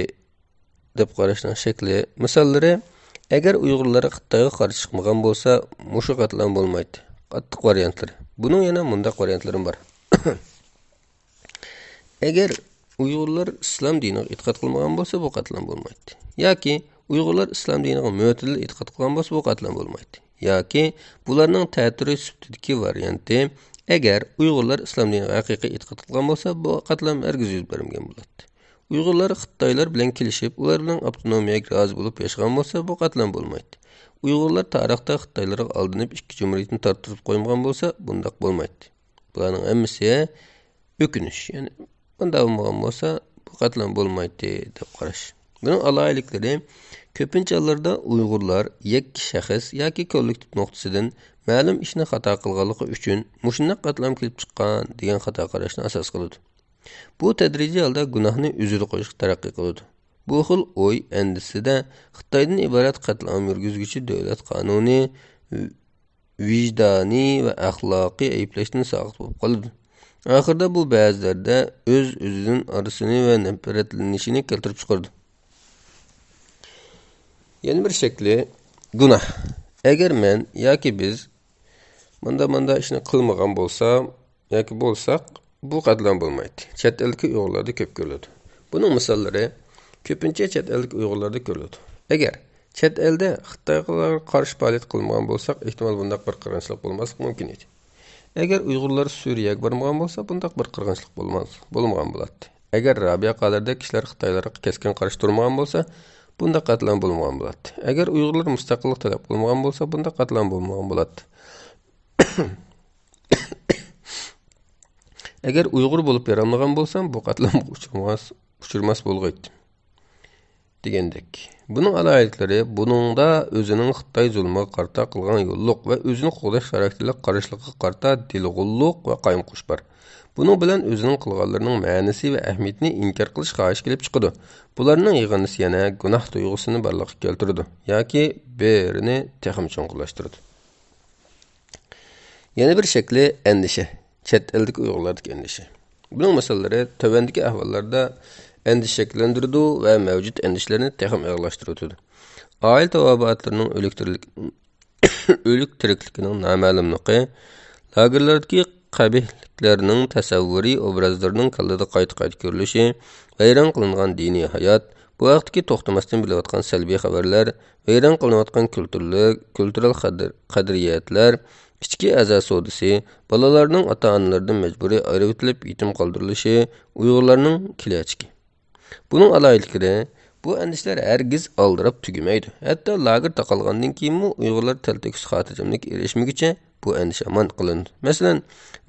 deb qarashning shakli. Misallari, agar Uygurlar Xitoyga qarshi chiqmagan bo'lsa, mushu qatlam bo'lmaydi. Qattiq variantlari. Buning yana mundaq variantlarim bor. Eğer Uyg'urlar islom diniga e'tiqod qilmagan bo'lsa, bu qatlam bo'lmaydi. Yoki Uyg'urlar islom diniga mo'tadil e'tiqod qilgan bo'lsa, bu qatlam bo'lmaydi. Yoki bularning ta'siri sifatidagi varianti, agar Uyg'urlar islom diniga haqiqiy e'tiqod qilgan bo'lsa, bu qatlam hargiz yuz bermagan bo'ladi. Uyg'urlar Xitoylar bilan kelishib, ular bilan avtonomiyaga rozi bo'lib yashagan bo'lsa, bu qatlam bo'lmaydi. Uyg'urlar tarixda Xitoylarga aldinib ikki jumhuriyatni tartib qo'ymagan bo'lsa, bundaq bo'lmaydi. Bularning hammasi ökünüş, yani bunda olmagan bo'lsa, bu qatlam bo'lmaydi deb qarash. Buning alaylikleri ko'pincha hollarda Uyg'urlar yakki shaxs yoki kollektiv nuqtasidan ma'lum ishni xato qilganligi uchun mushunday qatlam kelib chiqqan degan xato qarashni asos qiladi. Bu tadrijiy holda gunohni o'zida qo'yishga taraqqiy qiladi. Bu xil o'y endisida Xitoydan iborat qatlam yurgizuvchi davlat qonuniy, vijdoniy va axloqiy ayblashdan saqit bo'lib qoladi. Ahirda bu ba'zilarda o'z-o'zining arasini va nafratlanishini keltirib chiqardi. Yana bir shakli gunoh. Agar men yoki biz manda ishni qilmagan bo'lsam yoki bo'lsak, bu qatlam bo'lmaydi. Chet ellik Uyg'urlarda ko'p ko'riladi. Buning misollari ko'pincha chet ellik Uyg'urlarda ko'riladi. Agar chet elda Xitoyga qarshi faoliyat qilmagan bo'lsak, ehtimol bunday bir qirg'inchilik bo'lmasligi mumkin edi. Agar Uyg'urlar Suriyaga bormagan bo'lsa, bunday bir qirg'inchilik bo'lmagan bo'ladi. Agar Rabiya qadardagi kishilar Xitoylarga keskin qarshi turmagan bo'lsa, bunday qatlam bo'lmagan bo'ladi. Agar Uyg'urlar mustaqillik talab qilmagan bo'lsa, bunday qatlam bo'lmagan bo'ladi. Agar Uyg'ur bo'lib berilmagan bo'lsam, bu qatlam uchirmas bo'lg'aydi. Degandek. Buning alayliklari buningda o'zining Xitoy zulmiga qarta qilgan yo'lliq va o'zini qo'llash xarakterli qarashligiga qarta dilg'ulluq va qaymqush bor. Buning bilan o'zining qilganlarining ma'nosi va ahamiyatini inkor qilish xohish kelib chiqadi. Bularning yig'indisi yana gunoh tuyg'usini barliqqa keltirdi yoki birini texim cho'nqurlashtirdi. Yana bir shakli endisha. Chet eldagi Uyg'urlardagi endisha. Buning masalalari tövendeki ahvollarda endish shakllantirdi va mavjud endishlarni texim og'irlashtirdi. Oila tavobatlarning o'lik tirikligining noma'lumligi, lagerlardagi qabihliklarning tasavvuri obrazlarining kallada qayta ko'rilishi, vayron qilingan diniy hayot, bu vaqtdagi to'xtamasdan bilayotgan salbiy xabarlar, vayron qilinayotgan kultural qadriyatlar, ichki a'zo sodisi, bolalarning ota-onalaridan majburiy ayirib etilib yetim qoldirilishi, Uyg'urlarning kelajagi. Buning alayliklari, bu endişler hergiz aldırıp tügümaydi. Hatta lager taqalgandan keyinmi Uyg'urlar taltakus xotirjamlikka erishmaguncha bu endish aman qilindi. Masalan,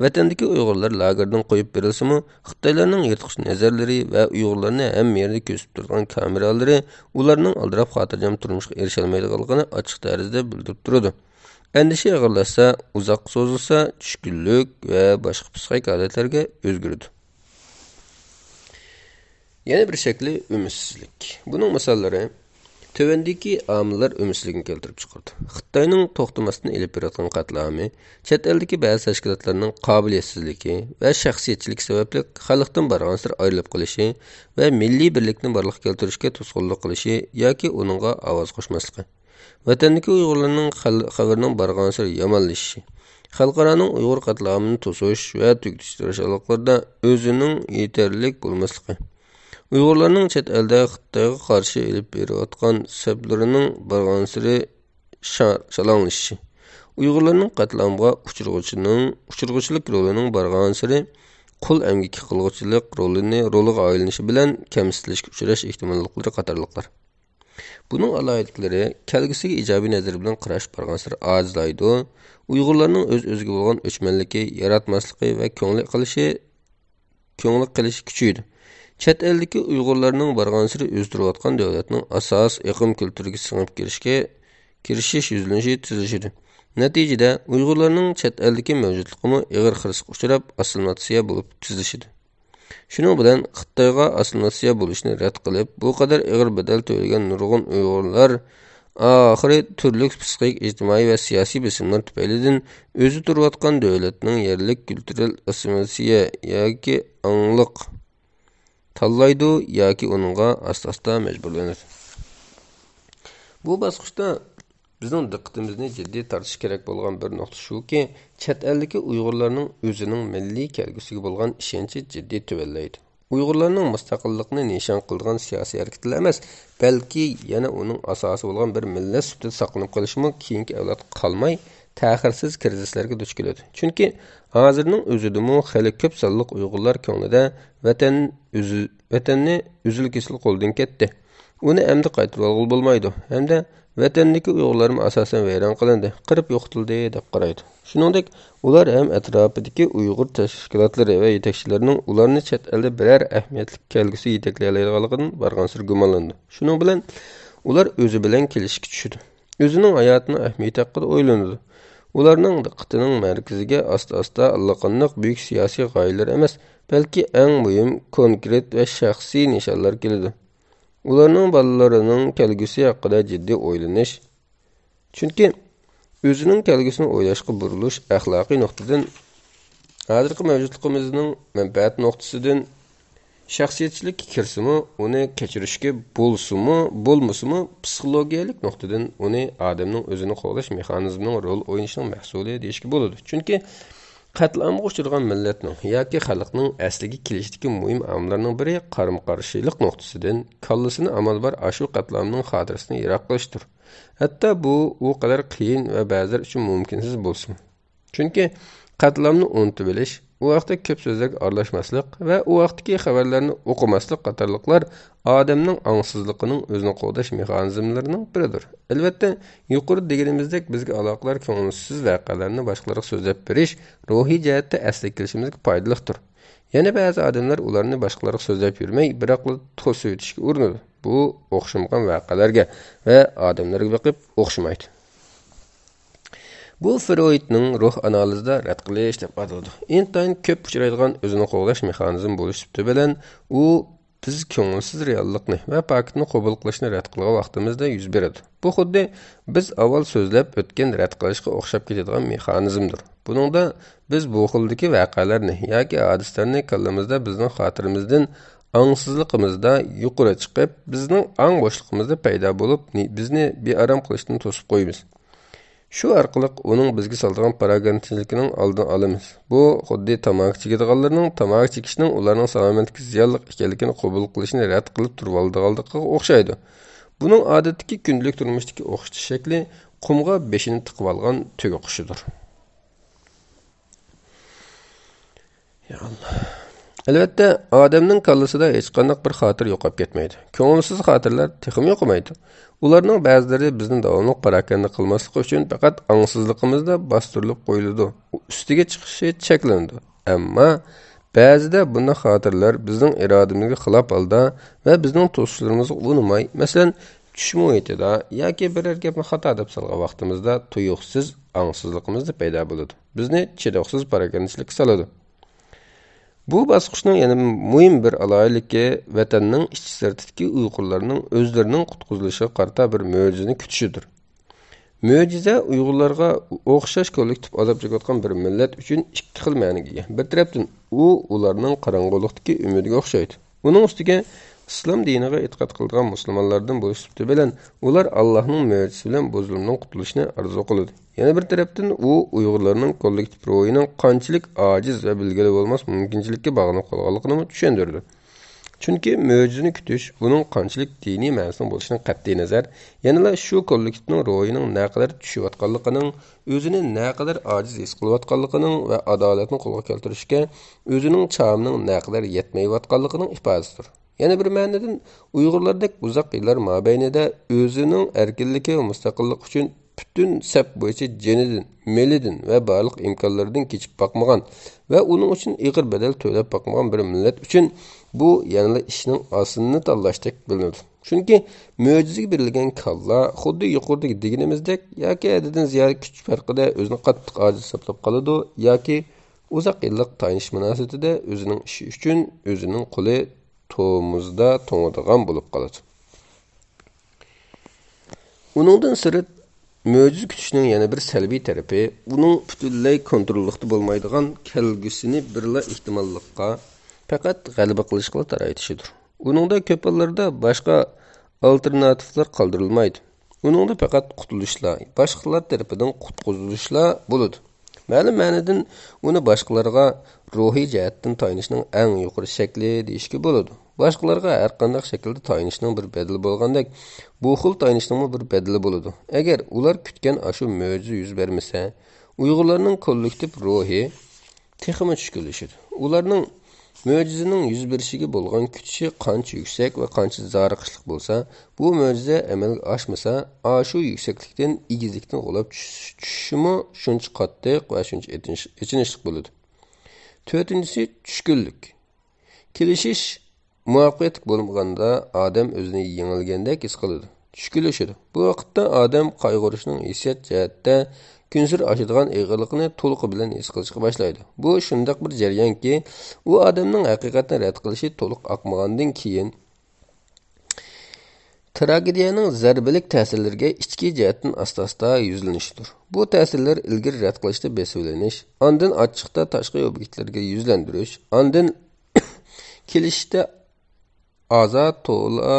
vatandagi Uyg'urlar lagerdan qo'yib berilsa-mu, Xitoylarning yirtqich nazarlari va Uyg'urlarni hamma yerda ko'zib turgan kameralari ularning aldirab xotirjam turmushga erisha olmaydiganligini ochiq tarzda bildirib turadi. Endişe og'irlashsa, uzoq so'zilsa, tushkunlik va boshqa psixik holatlarga o'zgaradi. Yana bir shakli umitsizlik. Buning misollari Tövəndəki amillər ümidsizlikni keltirib çıxırdı. Xitayning to'xtamasdan elib berayotgan qatlami, chet eldagi ba'zi tashkilotlarning qobiliyatsizligi va shaxsiyatchilik sababli xalqdan barg'ansir ayrilib qolishi va milliy birlikni barliqqa keltirishga to'sqinlik qilishi yoki uningga ovoz qo'shmasligi. Vatandagi Uyg'urlarning xabarining barg'ansir yomonlashishi, xalqaroning Uyg'ur qatlamini to'sish va tugutish tirishchiliklarda o'zining yetarlik bo'lmasligi. Uyg'urlarning chet elda Xitoyga qarshi elib berayotgan sablarining barg'ansiri shalanglashishi. Uyg'urlarning qatlamga uchirg'uchilik rolining barg'ansiri qul emgiki qilg'uchilik roliga aylanishi bilan kamsitilishga uchrash ehtimollari qatorliqlar. Buning alohidliklari kelgusiga ijobiy nazar bilan qarash barg'ansiri ojizlaydi. Uyg'urlarning o'z-o'ziga bo'lgan o'chmanligi, yaratmasligi va ko'ngli qilish kuchaydi. Chet eldagi Uyg'urlarning barg'ansiri o'zdirayotgan davlatning asos iqlim kulturiga singib kirishish yuzlanishi tezlashadi. Natijada Uyg'urlarning chet eldagi mavjudligimi ig'ir xirisga uchrab, assimilyatsiya bo'lib tezlashadi. Shuning bilan Xitoyga assimilyatsiya bo'lishni rad qilib, bu qadar ig'ir bedel to'lagan nurg'un Uyg'urlar oxiri turli psixik, ijtimoiy va siyosiy bosimlar tufaylidan o'zi turayotgan davlatning yerlik kultural assimilyatsiya yoki angliq tanlaydi yoki uningga asta-asta majburlanadi. Bu bosqichda bizning diqqatimizni jiddiy tortish kerak bo'lgan bir nuqta shuki, chet eldagi Uyg'urlarning o'zining milliy kelgusiga bo'lgan ishonchi jiddiy tuvallaydi. Uyg'urlarning mustaqillikni nishon qilgan siyosiy harakatlar emas, balki yana uning asosi bo'lgan bir millat sifatida saqlanib qolishimi keyingi avlod qolmay ta'xirsiz krizislarga duch keladi. Chunki hozirning o'zidami xali ko'p sonliq Uyg'urlar ko'nglida vatanni uzil-kesil qo'ldan ketdi. Uni endi qaytarib olg'ili bo'lmaydi. Hamda vatandagi Uyg'urlarimiz asosan vayron qilindi, qirib yo'qotildi deb qaraydi. Shuningdek, ular ham atrofidagi Uyg'ur tashkilotlari va yetakchilarining ularni chet elda biror ahamiyatli kelgusi yetaklay oladiganidan barg'ansir gumonlandi. Shuning bilan ular o'zi bilan kelishga tushdi. O'zining hayotini ahamiyati haqida o'ylanadi. Ularning diqqatining markaziga asta-asta allaqanday buyuk siyosiy g'oyalar emas, balki eng muhim konkret va shaxsiy nishonlar keladi. Ularning bolalarining kelgusi haqida jiddiy o'ylanish, chunki o'zining kelgusini o'ylashga burilish axloqiy nuqtadan, hozirgi mavjudligimizning manfaat nuqtasidan shaxsiyatchilik kirsimi, uni kechirishga bo'lmasimi, psixologiyalik nuqtadan uni odamning o'zini qo'llash mexanizmining rol o'ynashining mahsuli deyishga bo'ladi. Chunki qatlamga uchragan millatning yoki xalqning asliga kelishdagi muhim omillarning biri qarama-qarshilik nuqtasidan kallasini amal bor ashu qatlamning xotirasini yiroq qilishdir. Hatto bu u qadar qiyin va ba'zilar uchun mumkinsiz bo'lsin. Chunki qatlamni unutib bilish, u vaqtda ko'p so'zlarga aralashmaslik va u vaqtdagi xabarlarni o'qimaslik qatorliqlar odamning angsizligining o'zini qo'llash mexanizmlarining biridir. Albatta, yuqori deganimizdek bizga aloqalar ko'ngilsiz voqealarni boshqalarga so'zlab berish ruhiy jihatda asli kelishimizga foydalidir. Yana ba'zi odamlar ularni boshqalarga so'zlab yurmay, biroq to'sib o'tishga urinadi. Bu o'xshamagan voqealarga va odamlarga boqib o'xshamaydi. Bu Freudning ruh analizida rad qilish deb ataladi. Intayin ko'p uchraydigan o'zini qo'llash mexanizmi bo'lish bilan u biz ko'ngilsiz reallikni va faktni qabul qilishni rad qilgan vaqtimizda yuz beradi. Bu xuddi biz avval so'zlab o'tgan rad qilishga o'xshab ketadigan mexanizmdir. Buningda biz bu xildagi voqealarni yoki hadislarni kallamizda bizning xotirimizdan angsizligimizda yuqori chiqib, bizning ang bo'shligimizda paydo bo'lib, bizni bearam qilishdan to'sib qo'yamiz. Shu orqali uning bizga solgan paragandchiligining oldini olamiz. Bu xuddi tamaki chekadiganlarning tamaki chekishning ularning salomatligiga ziyonli ekanligini qabul qilishni rad qilib turib oldiganligiga o'xshaydi. Buning odatdagi kundalik turmushdagi o'xshash shakli qumga beshini tiqib olgan tuga qushidir. Ya Allah. Albatta, odamning kallasida hech qanday bir xotir yo'qolib ketmaydi. Ko'ngilsiz xotirlar texmi yo'qolmaydi. Ularning ba'zilari bizni davomli parakanda qilmaslik uchun faqat angsizligimizda bostirilib qo'yiladi. Ustiga chiqishi cheklandi. Ammo ba'zida bunday xotirlar bizning irodamizga xilof holda va bizning to'sishlarimizni unutmay, masalan, tush muhitida yoki biror gapni xato deb solgan vaqtimizda tuyuqsiz angsizligimizda paydo bo'ladi. Bizni chidoqsiz parakandachilikka soladi. Bu basqıçның yana mühim bir alaylıqı vatanның iç-sırtidagi Uyg'urlarning o'zlarining qutquzilishiga qarata bir mo'jizani kutishidir. Mo'jiza Uyg'urlarga o'xshash kollektiv azab chekayotgan bir millat uchun ikki xil ma'noga ega. Bir tarafdan u ularning qorong'ulikdagi umidiga o'xshaydi. Uning ustiga islom diniga e'tiqod qilgan musulmonlardan bo'lish bilan ular Allohning mo'jizasi bilan bu zulmdan qutulishni orzu qiladi. Yana bir tarafdan u Uyg'urlarning kollektiv ruhining qanchalik ojiz va bilgili bo'lmas mumkinchilikka bog'lanib qolganligini tushundirdi. Chunki mo'jizani kutish uning qanchalik diniy ma'nosida bo'lishidan qat'iy nazar, yanada shu kollektivning ruhining naqadar tushayotganligining, o'zini naqadar ojiz his qilayotganligining va adolatni qo'lga keltirishga o'zining chamining naqadar yetmayotganligining ifodasidir. Yana bir ma'nodan Uyg'urlardek uzoq yillar mobaynida o'zining erkinligi va mustaqillik uchun bütün sep bo'yicha jenidan, melidan va barliq imkonlardan kechib boqmagan va uning uchun ig'ir bedel to'lab boqmagan bir millat uchun bu yanada ishning osinini tanlashdek bilinadi. Chunki mo'jizaga berilgan kalla xuddi yuqoridagi deganimizdek yoki adidan ziyod kuch farqida o'zini qattiq ojiz hisoblab qoladi yoki uzoq yillik tanish munosabatida o'zining ishi uchun o'zining qo'li to'muzda to'ngadigan bo'lib qoladi. Uningdan sirt mo'jiza kutishning yana bir salbiy tarafi, uning butunlay kontrollikda bo'lmaydigan kelgusini birla ehtimollikqa faqat g'alaba qilishga taraytishidir. Uningda ko'p hollarda boshqa alternativlar qoldirilmaydi. Uningda faqat qutulishlar, boshqalar tarafidan qutqizilishlar bo'ladi. Ma'lum ma'nodan uni boshqalarga ruhiy jihatdan tayinishning eng yuqori shakli deyishga bo'ladi. Boshqalarga har qanday shaklda tayinishning bir bedeli bo'lgandek, bu xil tayinishning bir bedeli bo'ladi. Agar ular kutgan ashu mo'jiza yuz bermasa, Uyg'urlarning kollektiv ruhi texmi tushkunlashadi. Ularning mo'jizaning yuz berishiga bo'lgan kutishi qancha yuksak va qancha zoriqishlik bo'lsa, bu mo'jiza amalga oshmasa, ashu yuksaklikdan igizlikdan g'olab tushishimi shuncha qattiq va shuncha echinishlik bo'ladi. To'rtinchisi tushkunlik. Kelishish muvaffaqiyat bo'lmaganda odam o'zini yengilgandek his qiladi. Tushkunlashadi. Bu vaqtda odam qayg'urishning hissiyot jihatda kunsir oshadigan ig'irlikni to'liq bilan his qilishga boshlaydi. Bu shunday bir jarayonki, u odamning haqiqatni rad qilishi to'liq oqmagandan keyin tragediyaning zarbilik ta'sirlariga ichki jihatdan asta-asta yuzlanishidir. Bu ta'sirlar ilgari rad qilishda besivlanish, ondan ochiqda tashqi obyektlarga yuzlantirish, ondan kelishda to'la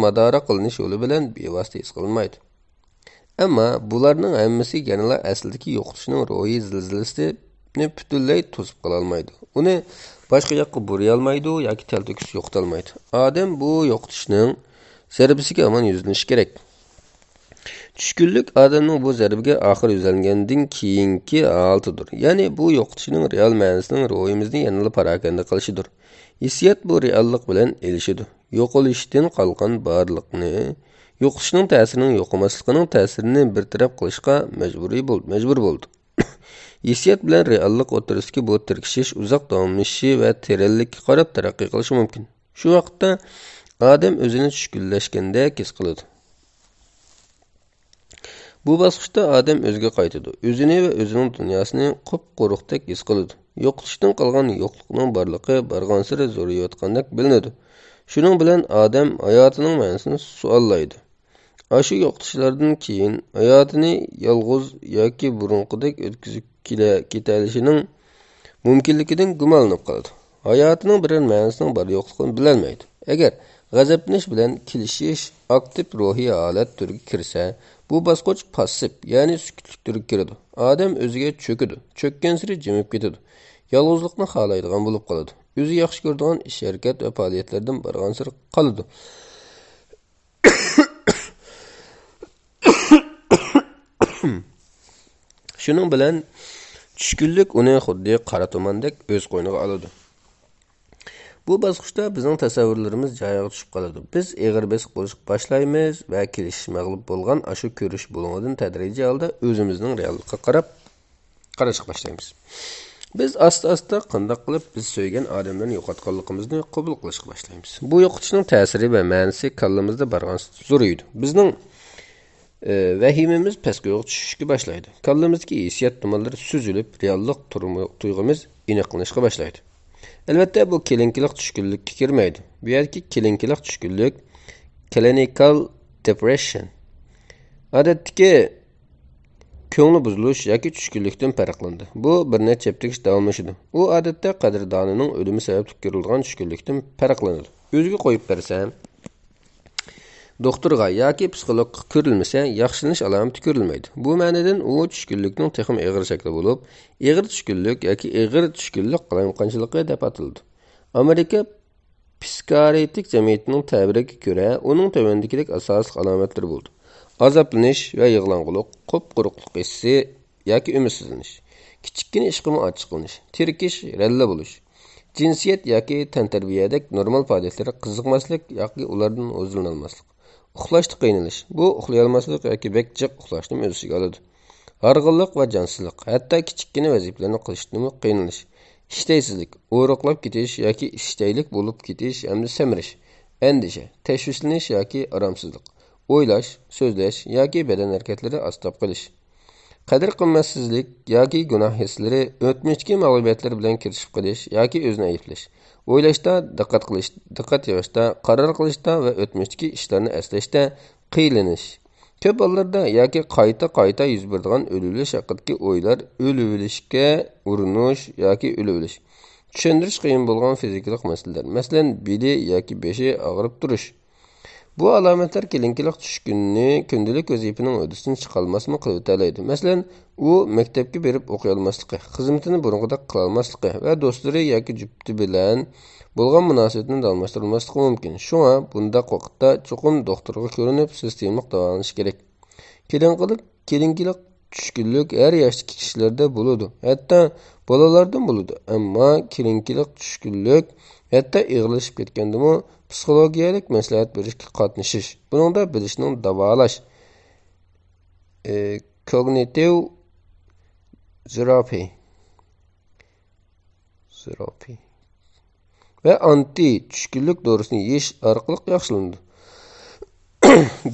madora qilinish yo'li bilan bevosita his qilinmaydi. Ammo bularning hammasi yanada aslidagi yo'qotishning ruhiy zilzilasini butunlay to'sib qila olmaydi. Uni boshqa yoqqa buray olmaydi yoki talto'kis yo'qota olmaydi. Odam bu yo'qotishning zarbasiga hamon yuzlanishi kerak. Tushkunlik odamning bu zarbiga oxir yuzlangandan keyingi holatidir. Ya'ni bu yo'qotishning real ma'nosining ruhimizni yanada parokanda qilishidir. Hissiyot bu reallik bilan elishidi. Yo'qolishdan qolgan barliqni, yo'qotishning ta'sirining yo'qolmasligining ta'sirini bartaraf qilishga majbur bo'ldi. Hissiyot bilan reallik o'rtasidagi bu tirkishish uzoq davomlashishi va teranlikka qarab taraqqiy qilishi mumkin. Shu vaqtda odam o'zini tushkunlashgandek his qiladi. Bu bosqichda odam o'ziga qaytadi. O'zini va o'zining dunyosini qup-quruqdek his qiladi. Yo'qotishdan qolgan yo'qlikning borligi barg'ansiri zo'rayotgandek bilinadi. Shuning bilan odam hayotining ma'nosini suollaydi. Ashu yo'qotishlardan keyin hayotini yolg'iz yoki burunqidek o'tkazib ketalishining mumkinligidan gumonlanib qoladi. Hayotining biror ma'nosining bor yo'qligini bilolmaydi. Agar g'azablanish bilan kelishish aktiv ruhiy holat turiga kirsa, bu bosqich passiv, ya'ni sukutlik turiga kiradi. Odam o'ziga cho'kadi, cho'kkan sari jimib ketadi. Yolg'izlikni xohlaydigan bo'lib qoladi. O'zi yaxshi ko'radigan ish, harakat va faoliyatlardan bargan sari qoladi. Shuning bilan tushkunlik uni xuddi qora tomondek o'z qo'yniga oladi. Bu bosqichda bizning tasavvurlarimiz joyiga tushib qoladi. Biz eg'ir besiq bo'lishga boshlaymiz va kelishish mag'lub bo'lgan ashu ko'rish bo'limidan tadrijiy holda o'zimizning reallikka qarashga boshlaymiz. Biz asta-asta qanday qilib biz so'ygan odamlarni yo'qotganligimizni qabul qilishga boshlaymiz. Bu yo'qotishning ta'siri va ma'nosi kallamizda bargan zo'raydi. Bizning Vahimimiz pəskəyə düşüşkə başlaydı. Kallamizdəki hissiyat dumanları süzülüb, reallıq tuyg'umiz aniqlanışqa başlaydı. Əlbəttə bu kelinkilik tushkunlikka kirmaydi. Bu yerki kelinkilik tushkunlik clinical depression. Odatdagi ko'ngli buzilish yoki tushkunlikdan farqlanadi. Bu bir necha haftaga davomlashadi. U odatda qadrdonining o'limi sababli ko'rilgan tushkunlikdan farqlanadi. O'ziga qo'yib bersam, doktorga yoki psixologga ko'rilmasa, yaxshilanish alomati ko'rilmaydi. Bu ma'nodan u tushkunlikning texnik og'ir shakli bo'lib, og'ir tushkunlik yoki og'ir tushkunlik qalamqonchiligi deb ataladi. Amerika psixiatrik jamiyatining ta'biriga ko'ra, uning tövəndikidek asosli alomatlari bo'ldi. Azablanish va yig'lang'uliq, qop-quruqlik hissi yoki umidsizlanish, kichikkina ishga ochiqlanish, tirkish, ralla bo'lish, jinsiyat yoki tantarbiyadak normal faoliyatlarga qiziqmaslik yoki ulardan o'zlanolmaslik, uxlashda qiynalish, bu uxlay olmaslik yoki bek jiq uxlashni o'z ichiga oladi. Harg'inlik va jonsizlik, hatto kichikkina vazifalarni qilishdan qiynalish, ishtaysizlik, o'roqlab ketish yoki ishtaylik bo'lib ketish hamda semirish, andisha, tashvishlanish yoki aromsizlik, o'ylash, so'zlash yoki badan harakatlari ostob qilish, qadr qimmatsizlik yoki gunoh hislari, o'tmishdagi mag'lubiyatlar bilan kirishib qilish yoki o'zini ayblash, o'ylashda diqqat qilish, diqqat yig'ishda, qaror qilishda va o'tmishdagi ishlarni eslashda qiylanish. Ko'p hollarda yoki qayta yuz beradigan o'lilish haqidagi o'ylar, o'livilishga urinish yoki o'livilish. Tushundirish qiyin bo'lgan fizikalik masalalar, masalan, beli yoki beshi og'rib turish. Bu alomatlar kelinkilik tushkunni kundalik vazifaning o'disidan chiqolmasmi qilib o'talaydi. Masalan, u maktabga berib o'qiy olmasligi, xizmatini burunqidek qila olmasligi va do'stlari yoki jufti bilan bo'lgan munosabatni almashtirolmasligi mumkin. Shunga bundaq vaqtda cho'qim doktorga ko'rinib, sistemlik davolanish kerak. Kelinkilik tushkunlik har yoshdagi kishilarda bo'ladi. Hatto bolalardan bo'ladi. Ammo kelinkilik tushkunlik hatto ig'ilishib ketgandimi psixologiyalik maslahat berishga qatnashish, buningda bilishning davolash, cognitive therapy va anti tushkunlik dorisini yeyish orqali yaxshilanadi.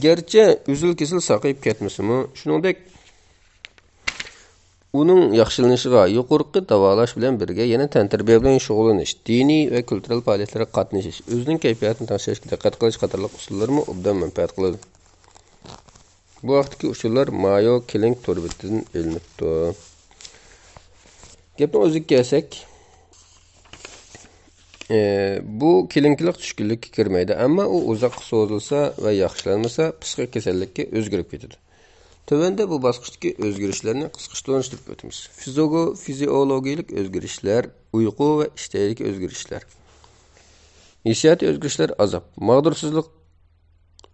Gerçi uzil-kesil saqayib ketmasimi, shuningdek uning yaxshilanishiga yuqorqi davolash bilan birga yana tantarbiya bilan shug'ullanish, diniy va kultural faoliyatlarga qatnashish, o'zining kayfiyatini tashishga diqqat qilish qatorliq usullarni obdan manfaat qiladi. Bu vaqtdagi usullar Mayo Clinic to'rbitidan ilinibdi. Gapni o'ziga kelsak, bu kelinkilik tushkunlikka kirmaydi, ammo u uzoqqa so'zilsa va yaxshilanmasa psixik kasallikka o'zgarib ketadi. Tövəndə bu basqıchdagi o'zgarishlarni qisqartirib o'tamiz. Fiziologik o'zgarishlar, uyqu va ishdagi o'zgarishlar. Hissiyot o'zgarishlar azob, mag'dursizlik,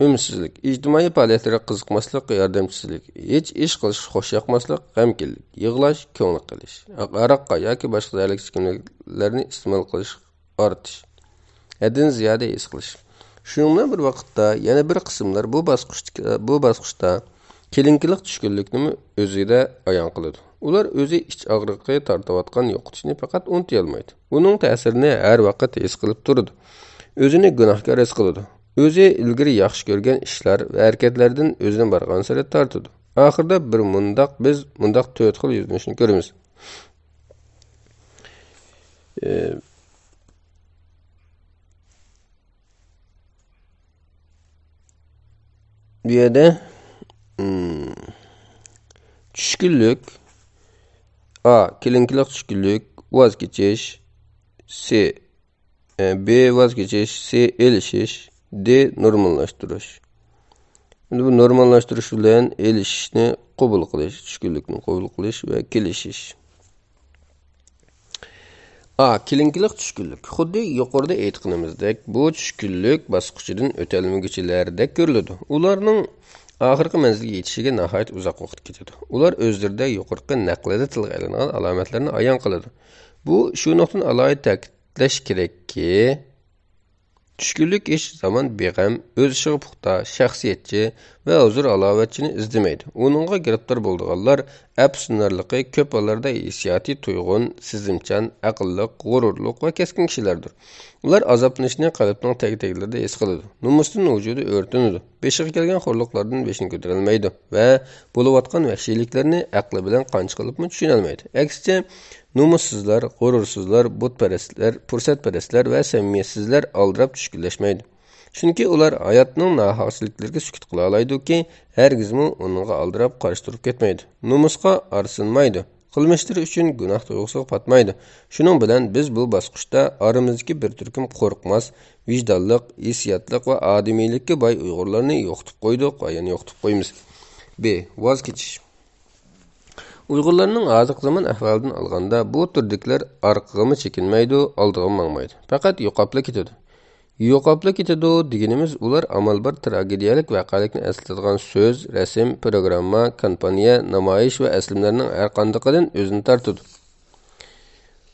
umidsizlik, ijtimoiy faoliyatlarga qiziqmaslik, yordamchisizlik, hech ish qilish xo'sh yoqmaslik, g'amkinlik, yig'lash, ko'ngil qilish, aroqqa yoki boshqa zaharli ichimliklarni iste'mol qilish ortish, haddan ziyoda his qilish. Shuningdek bir vaqtda yana bir qismlar bu bosqichda kelinkilik tushkunlikni o'zida ayon qiladi. Ular o'zi ich og'riqqa tortayotgan yo'qotishni faqat unuta olmaydi. Uning ta'sirini har vaqt his qilib turadi. O'zini gunohkor his qiladi. O'zi ilgari yaxshi ko'rgan ishlar va harakatlardan o'zini borgan sari tortadi. Oxirida biz mundaq 4 xil yuzlanishni ko'ramiz. Bu yerda tushkunlik, A. Kelinkilik tushkunlik, voz kechish, B. Voz kechish, C. Elishish, D. Normallashtirish. Bu normallashtirish bilan elishishni qabul qilish, tushkunlikni qabul qilish va kelishish. A. Kelinkilik tushkunlik. Xuddi yuqorida aytganimizdek, bu tushkunlik bosqichidan o'talmaguchilarda ko'riladi. Ularning oxirgi manzilga yetishiga nihoyat uzoq vaqt ketadi. Ular o'zlarida yuqorqi naqlida tilga ilingan alomatlarni ayon qiladi. Bu shu nuqtadan alohida ta'kidlash kerakki, tushkunlik ish zamon beg'am, o'z ishiga puxta, shaxsiyatchi va huzur alovatchini izlamaydi. Uningga giribtor bo'lganlar afsunarligi ko'p hollarda hissiyoti tuyg'un, sezimchan, aqlli, g'ururli va keskin kishilardir. Ular azaplanishni qalbning tag-taglarida his qiladi. Nomusdan vujudi o'rtanadi. Beshiga kelgan xo'rliqlardan beshini ko'tarolmaydi va bo'layotgan vahshiyliklarni aqli bilan qancha qilibmi tushuna olmaydi. Aksicha, nomussizlar, g'urursizlar, butparastlar, fursatparastlar va samimiyatsizlar aldirab tushkunlashmaydi. Chunki ular hayotning nohaqsizliklariga sukut qila oladiki, hargizmi uningga aldirab qarshi turib ketmaydi. Nomusga arsinmaydi. Qilmishlari uchun gunoh tuyg'usiga patmaydi. Shuning bilan biz bu bosqichda oramizdagi bir turkum qo'rqmas, vijdonliq, hissiyotliq va odamiylikka boy Uyg'urlarni yo'qotib qo'ydik va yana yo'qotib qo'yamiz. B. Voz kechish. Uyg'urlarning hozirgi zamon ahvolidan olganda bu turdiklar orqaga chekinmaydi, oldiga mangmaydi. Faqat yo'qolib ketadi. Yo'qolib ketadi deganimiz ular amal bir tragediyalik voqelikni eslatadigan so'z, rasm, programma, kampaniya, namoyish va aslimlarning har qandaqidan o'zini tortadi.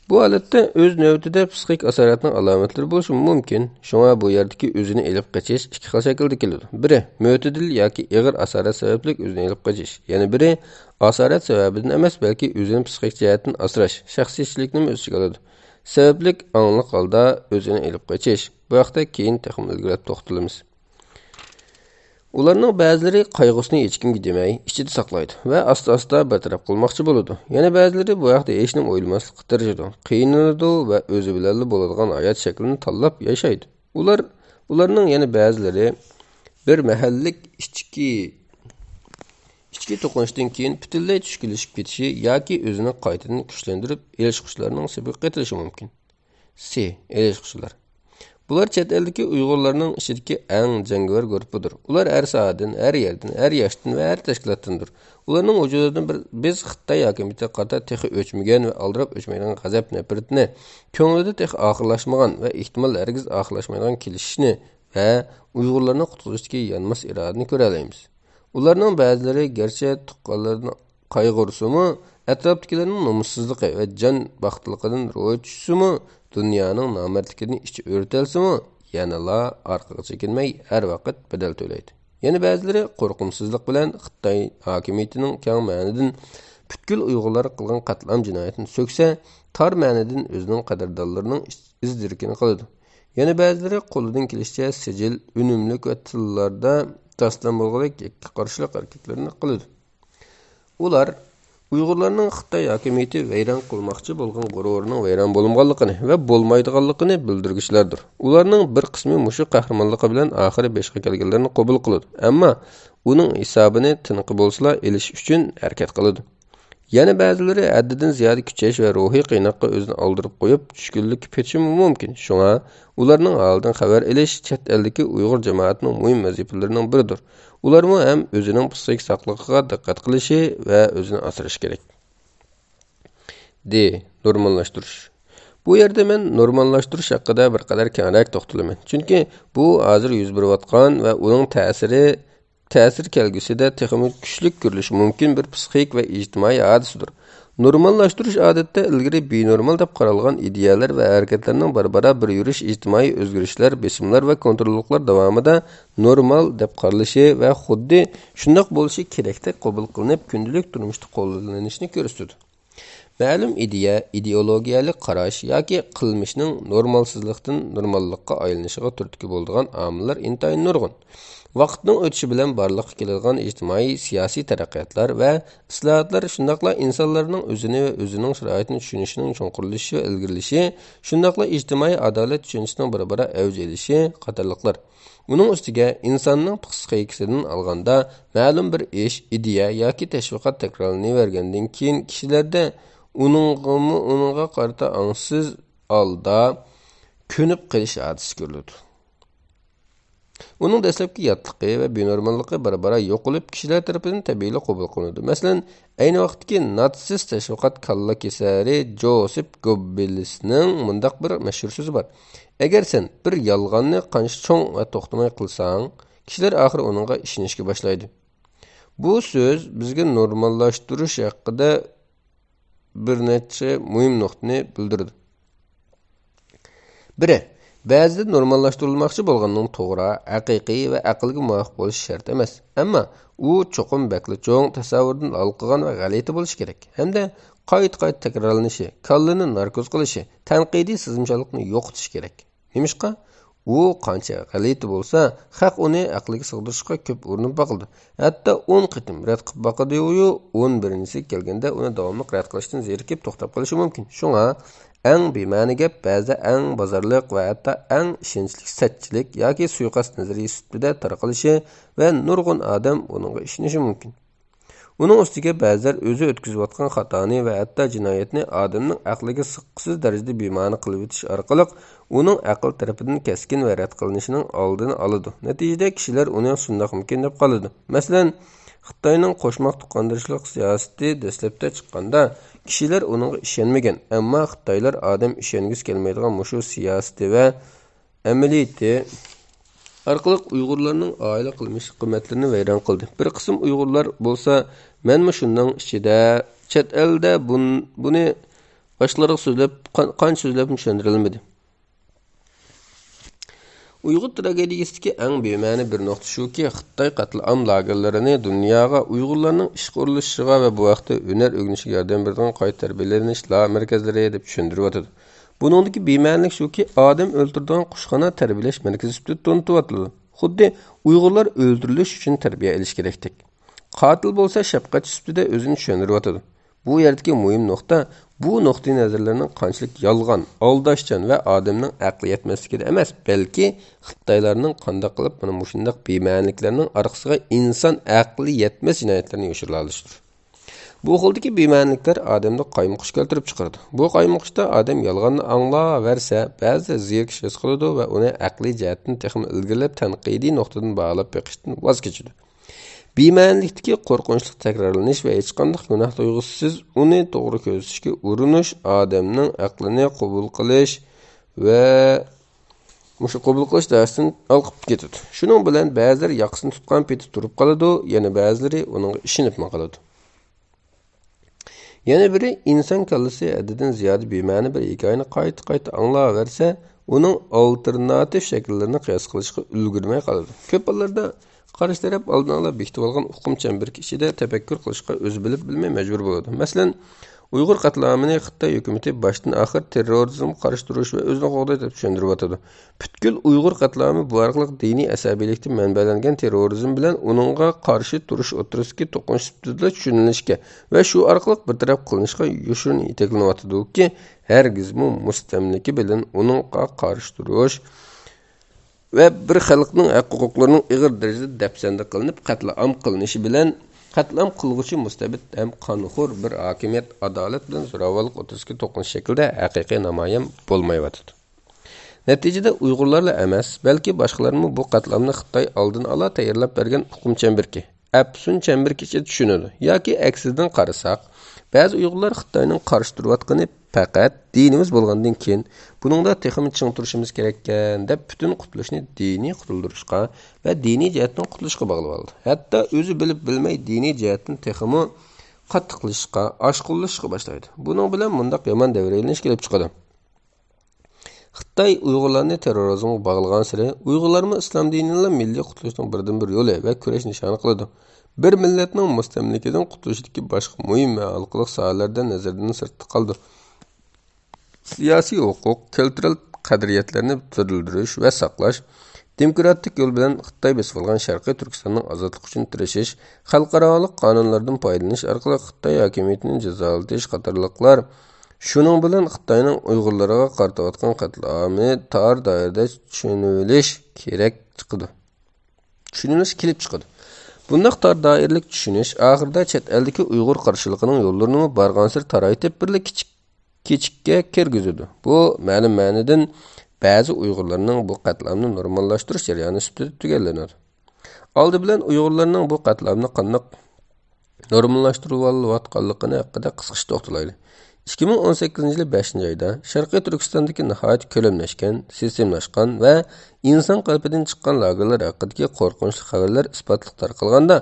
Bu holatda o'z navbatida psixik asoratning alomatlari bo'lishi mumkin. Shunga bu yerdagi o'zini elib qochish ikki xil shaklda keladi. Biri mo'tadil yoki og'ir asorat sababli o'zini elib qochish. Yana biri asorat sababidan emas, balki o'zini psixik jihatdan asrash, shaxsiyatchilikni o'z ichiga oladi. Sabablik angliq holda o'zini elib qochish. Bu haqda keyin texnik ilgilab to'xtalamiz. Ularning ba'zilari qayg'usini hech kimga demay, ichida saqlaydi va asta-asta bartaraf qilmoqchi bo'ladi. Yana ba'zilari bu haqda hech nima o'ylamaslikka tirishadi, qiynaladi va o'zi bilan bo'ladigan hayot shaklini tanlab yashaydi. Ularning yana ba'zilari bir mahallik ichki to'qinishdan keyin butunlay tushkunlashib ketishi yoki o'zini qaytadan kuchlantirib, elishqushlarning sabiq qetilishi mumkin. C. Elishqushlar. Bular chet eldagi Uyg'urlarning ichidagi eng jangovar guruhdir. Ular har soatdan, har yerdan, har yoshdan va har tashkilotdandir. Ularning vujudidan biz Xitoy hokimiyati qator texi o'chmagan va aldirab o'chmaydigan g'azab nafratni, ko'nglida texi oxirlashmagan va ehtimol hargiz oxirlashmaydigan kelishishni va Uyg'urlarning qutulishdagi yanmas irodani ko'ra olamiz. Ularning ba'zilari garchi tuqqanlarni qayg'ursimi, atrofdagilarning nomussizligi va jon baxtligidan ro'y tushsimi, dunyoning nomardligini ichi o'rtalsimi, yanala orqaga chekinmay har vaqt bedel to'laydi. Yana ba'zilari qo'rqimsizlik bilan Xitoy hokimiyatining keng ma'nidan butkul Uyg'urlar qilgan qatlam jinoyatini so'ksa, tor ma'nidan o'zining qadrdonlarining izdirkini qiladi. Yana ba'zilari qo'lidan kelishicha sijil, unumlik va tillarda taslim bo'lg'idek yakka qarshilik harakatlarini qiladi. Ular Uyg'urlarning Xitoy hokimiyati vayron qilmoqchi bo'lgan g'ururining vayron bo'lmaganligini va bo'lmaydiganligini bildirgichlardir. Ularning bir qismi mushu qahramonligi bilan oxiri beshga kelganlarni qabul qiladi, ammo uning hisobini tiniqi bo'lsa elish uchun harakat qiladi. Yana ba'zilari haddidan ziyoda kuchayish va ruhiy qiynoqqa o'zini oldirib qo'yib, tushkunlikka ketishi mumkin. Shunga ularning holidan xabar olish chet eldagi Uyg'ur jamoatining muhim vazifalarining biridir. Ularmi ham o'zining psixik sog'lig'iga diqqat qilishi va o'zini asrash kerak. D. Normallashtirish. Bu yerda men normallashtirish haqida bir qadar kengroq to'xtalaman. Chunki bu hozir yuz berayotgan va uning ta'sir kelgusida texnik kuchli ko'rilishi mumkin bir psixik va ijtimoiy hodisidir. Normallashtirish odatda ilgari benormal deb qaralgan ideyalar va harakatlarning barbara bir yurish, ijtimoiy o'zgarishlar, besimlar va kontrolliklar davomida normal deb qaralishi va xuddi shundoq bo'lishi kerakdek qabul qilinib, kundalik turmushda qo'llanilishini ko'rsatadi. Ma'lum ideologiyalik qarash yoki qilmishning normalsizlikdan normallikqa aylanishiga turtki bo'ladigan omillar intayin nurg'un. Vaqtning o'tishi bilan barliqqa keladigan ijtimoiy, siyosiy taraqqiyotlar va islohotlar shundaqla insonlarning o'zini va o'zining sharoitini tushunishining cho'nqirlishi va ilgirilishi, shundaqla ijtimoiy adolat tushunchasining bir-biri avj olishi qatorliqlar. Uning ustiga insonning psixikasidan olganda ma'lum bir ish, ideya yoki tashviqot takrorlanavergandan keyin kishilarda uningga qarata angsiz holda ko'nib qolish hodisi ko'riladi. Uning dastlabki yotligi va benormalligi barbara yo'qolib, kishilar tomonidan tabiiy qabul qilinadi. Masalan, ayni vaqtdagi natsist tashviqot kalla kesari Joseph Goebbelsning mundaq bir mashhur so'zi bor. Agar sen bir yolg'onni qancha cho'ng va to'xtamay qilsang, kishilar oxiri uningga ishonishga boshlaydi. Bu so'z bizga normallashtirish haqida bir necha muhim nuqtani bildirdi. Biri, ba'zida normallashtirilmoqchi bo'lganning to'g'ri, haqiqiy va aqlga muvofiq bo'lishi shart emas. Ammo u cho'qim bakli cho'ng tasavvurdan olqigan va g'alati bo'lishi kerak. Hamda qayta takrorlanishi, kallani narkoz qilishi, tanqidiy sezimchanlikni yo'qotish kerak. Немishqa u qancha g'alati bo'lsa, haq uni aqliga sig'dirishga ko'p urinib baqildi. Hatto 10 qitim rad qilib baqidi u 11-si kelganda uni davomli rad qilishdan zerikib to'xtab qolishi mumkin. Shunga eng bema'ni gap ba'zida eng bozorliq va hatto eng ishonchli satchilik yoki suiqasd nazariy ustida tarqalishi va nurg'un odam uningga ishonishi mumkin. Uning ustiga ba'zilar o'zi o'tkazayotgan xatoni va hatto jinoyatni odamning aqliga siqqisiz darajada bema'ni qilib o'tish orqali uning aql tarafidan keskin va rad qilinishining oldini oladi. Natijada kishilar uni shundoq mumkin deb qoladi. Masalan, Xitoyning qo'shmoq tuqqandirishlik siyosati dastlabda chiqqanda kishilar uningga ishonmagan, ammo Xitoylar odam ishongisi kelmaydigan mushu siyosati va amaliyati orqali Uyg'urlarning oila qilmish qimmatlarini vayron qildi. Bir qism Uyg'urlar bo'lsa, menmi shundan ichida chet elda buni boshqalarga so'zlab qancha so'zlab tushuntirilmadi. Uyg'ur tragediyasidagi eng bema'ni bir nuqta shuki, Xitoy qatl-am lagerlarini dunyoga Uyg'urlarning ishga urilishiga va bu vaqtda hunar o'rganishiga yordam beradigan qayta tarbiyalanish markazlari deb tushuntiryapti. Buningdagi bema'nilik shuki, odam o'ldiradigan qushxona tarbiyalash markazi sifatida to'ntiryapti. Xuddi Uyg'urlar o'ldirilish uchun tarbiya olish kerakdek. Qotil bo'lsa shafqat sifatida o'zini tushuntiryapti. Bu yerdagi muhim nuqta bu nuqtai nazarlarning qanchalik yolg'on, aldashchan va odamning aqli yetmasligida emas, balki Xitoylarning qanday qilib mana shunday bema'niliklarning orqasiga inson aqli yetmas jinoyatlarni yoshira olishdir. Bu xildagi bema'niliklar odamda qaymoqish keltirib chiqardi. Bu qaymoqishda odam yolg'onni anglayversa, ba'zi zerikish his qiladi va uni aqliy jihatdan texnik ilgirlab tanqidiy nuqtadan bog'lab beqishdan voz kechadi. Bema'nilikdagi qo'rqinchli takrorlanish va hech qanday gunoh tuyg'usiz uni to'g'ri ko'rsatishga urinish odamning aqlini qabul qilish va mushu qabul qilish darsidan olqib ketadi. Shuning bilan ba'zilar yoqasini tutgan peti turib qoladi, yana ba'zilari uningga ishonib qoladi. Yana biri inson kallasi haddidan ziyoda bema'ni bir hikoyani qayta anglayversa, uning alternativ shakllarini qiyos qilishga ulgurmay qoladi. Ko'p hollarda qarish taraf oldin olib bekitib olgan uqum chambarki ichida tafakkur qilishga o'zi bilib bilmay majbur bo'ladi. Masalan, Uyg'ur qatlamini Xitoy hukumatı boshdan oxir terrorizmga qarshi turish va o'zini qo'g'day deb tushuntiryapti. Butkul Uyg'ur qatlami bu orqali diniy asabiylikdan manbalangan terrorizm bilan uningga qarshi turish o'tiriski to'qinish sifatida tushunilishga va shu orqali bir taraf qilinishga yoshirin yetaklanyapti-ki, hargizmi mustamlika bilan uningga qarshi turish ve bir xalqning haq-huquqlarining ig'ir darajada dafsanda qilinib, qatl-am qilinishi bilan qatl-am qilguvchi mustabid ham qonxo'r bir hokimiyat adolat bilan zo'ravonlik o'tirishi to'qinish shaklda haqiqiy namoyon bo'lmayapti. Natijada Uyg'urlarla emas, balki boshqalarmi bu qatl-amni Xitoy oldin ola tayyorlab bergan hukm chambarki, Apsun chambarki ichida tushunadi. Yoki aksidan qarasak, ba'zi Uyg'urlar Xitoyning qarshi turayotgani faqat dinimiz bo'lgandan keyin buningda texnik ching turishimiz kerakkan deb butun qutulishni diniy qutuldirishga va diniy jihatdan qutulishga bog'lab oldi. Hatto o'zi bilib bilmay diniy jihatdan texmi qattiq qilishga, oshqo'llashga boshlaydi. Buning bilan mundaq yomon davraylish kelib chiqadi. Xitoy Uyg'urlarni terrorizmga bog'lagan sari Uyg'urlarni islom dinining milliy qutulishning birdan-bir yo'li va kurash nishoni qiladi. Bir millatning mustamlikadan qutulishidagi boshqa muhim va halqiliq sohalardan nazardan sirtda qoldi. Siyosiy huquq, kultural qadriyatlarni turdirish va saqlash, demokratik yo'l bilan Xitoy besib olgan Sharqiy Turkistonning ozodlik uchun tirishish, xalqaro qonunlardan foydalanish orqali Xitoy hokimiyatining jazolatish qatorliqlar, shuning bilan Xitoyning Uyg'urlarga qaratayotgan qatl-ami tor doirada tushunilish kerak chiqadi. Tushunilish kelib chiqadi. Bundaq tor doiralik tushunish oxirida chet eldagi Uyg'ur qarshiligining yo'llarini barg'ansir taraytib birlik kechikka kirgizadi. Bu ma'lum ma'nidan ba'zi Uyg'urlarning bu qatlamni normallashtirish jarayoni sifatida tugallanadi. Oldi bilan Uyg'urlarning bu qatlamni qanday normallashtirib olayotganligini haqida qisqacha to'xtalaylik. 2018-yil 5-oyda Sharqiy Turkistondagi nihoyat ko'lamlashgan, sistemlashgan va inson qalbidan chiqqan lagerlar haqidagi qo'rqinchli xabarlar isbotli tarqalganda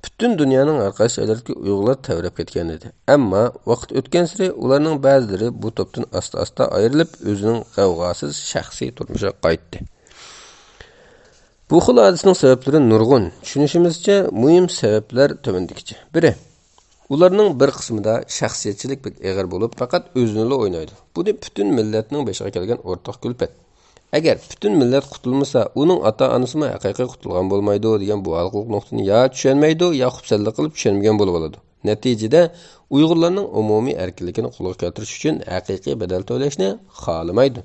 butun dunyoning har qaysi joylaridagi Uyg'urlar tavrab ketgan edi. Ammo vaqt o'tgan sari ularning ba'zilari bu topdan asta-asta ayrilib, o'zining g'avg'osiz shaxsiy turmushiga qaytdi. Bu xil hodisning sabablari nurg'un. Tushunishimizcha, muhim sabablar to'vandikicha. Biri, ularning bir qismida shaxsiyatchilik bir eg'ir bo'lib, faqat o'zini o'ynaydi. Bu butun millatning beshiga kelgan o'rtoq kulfat. Agar butun millat qutulmasa, uning ota-onasi haqiqiy qutulgan bo'lmaydi degan bu halqliq nuqtani ya tushunmaydi, ya xubsallik qilib tushunmagan bo'lib oladi. Natijada Uyg'urlarning umumiy erkinligini qo'lga keltirish uchun haqiqiy bedel to'lashni xohlamaydi.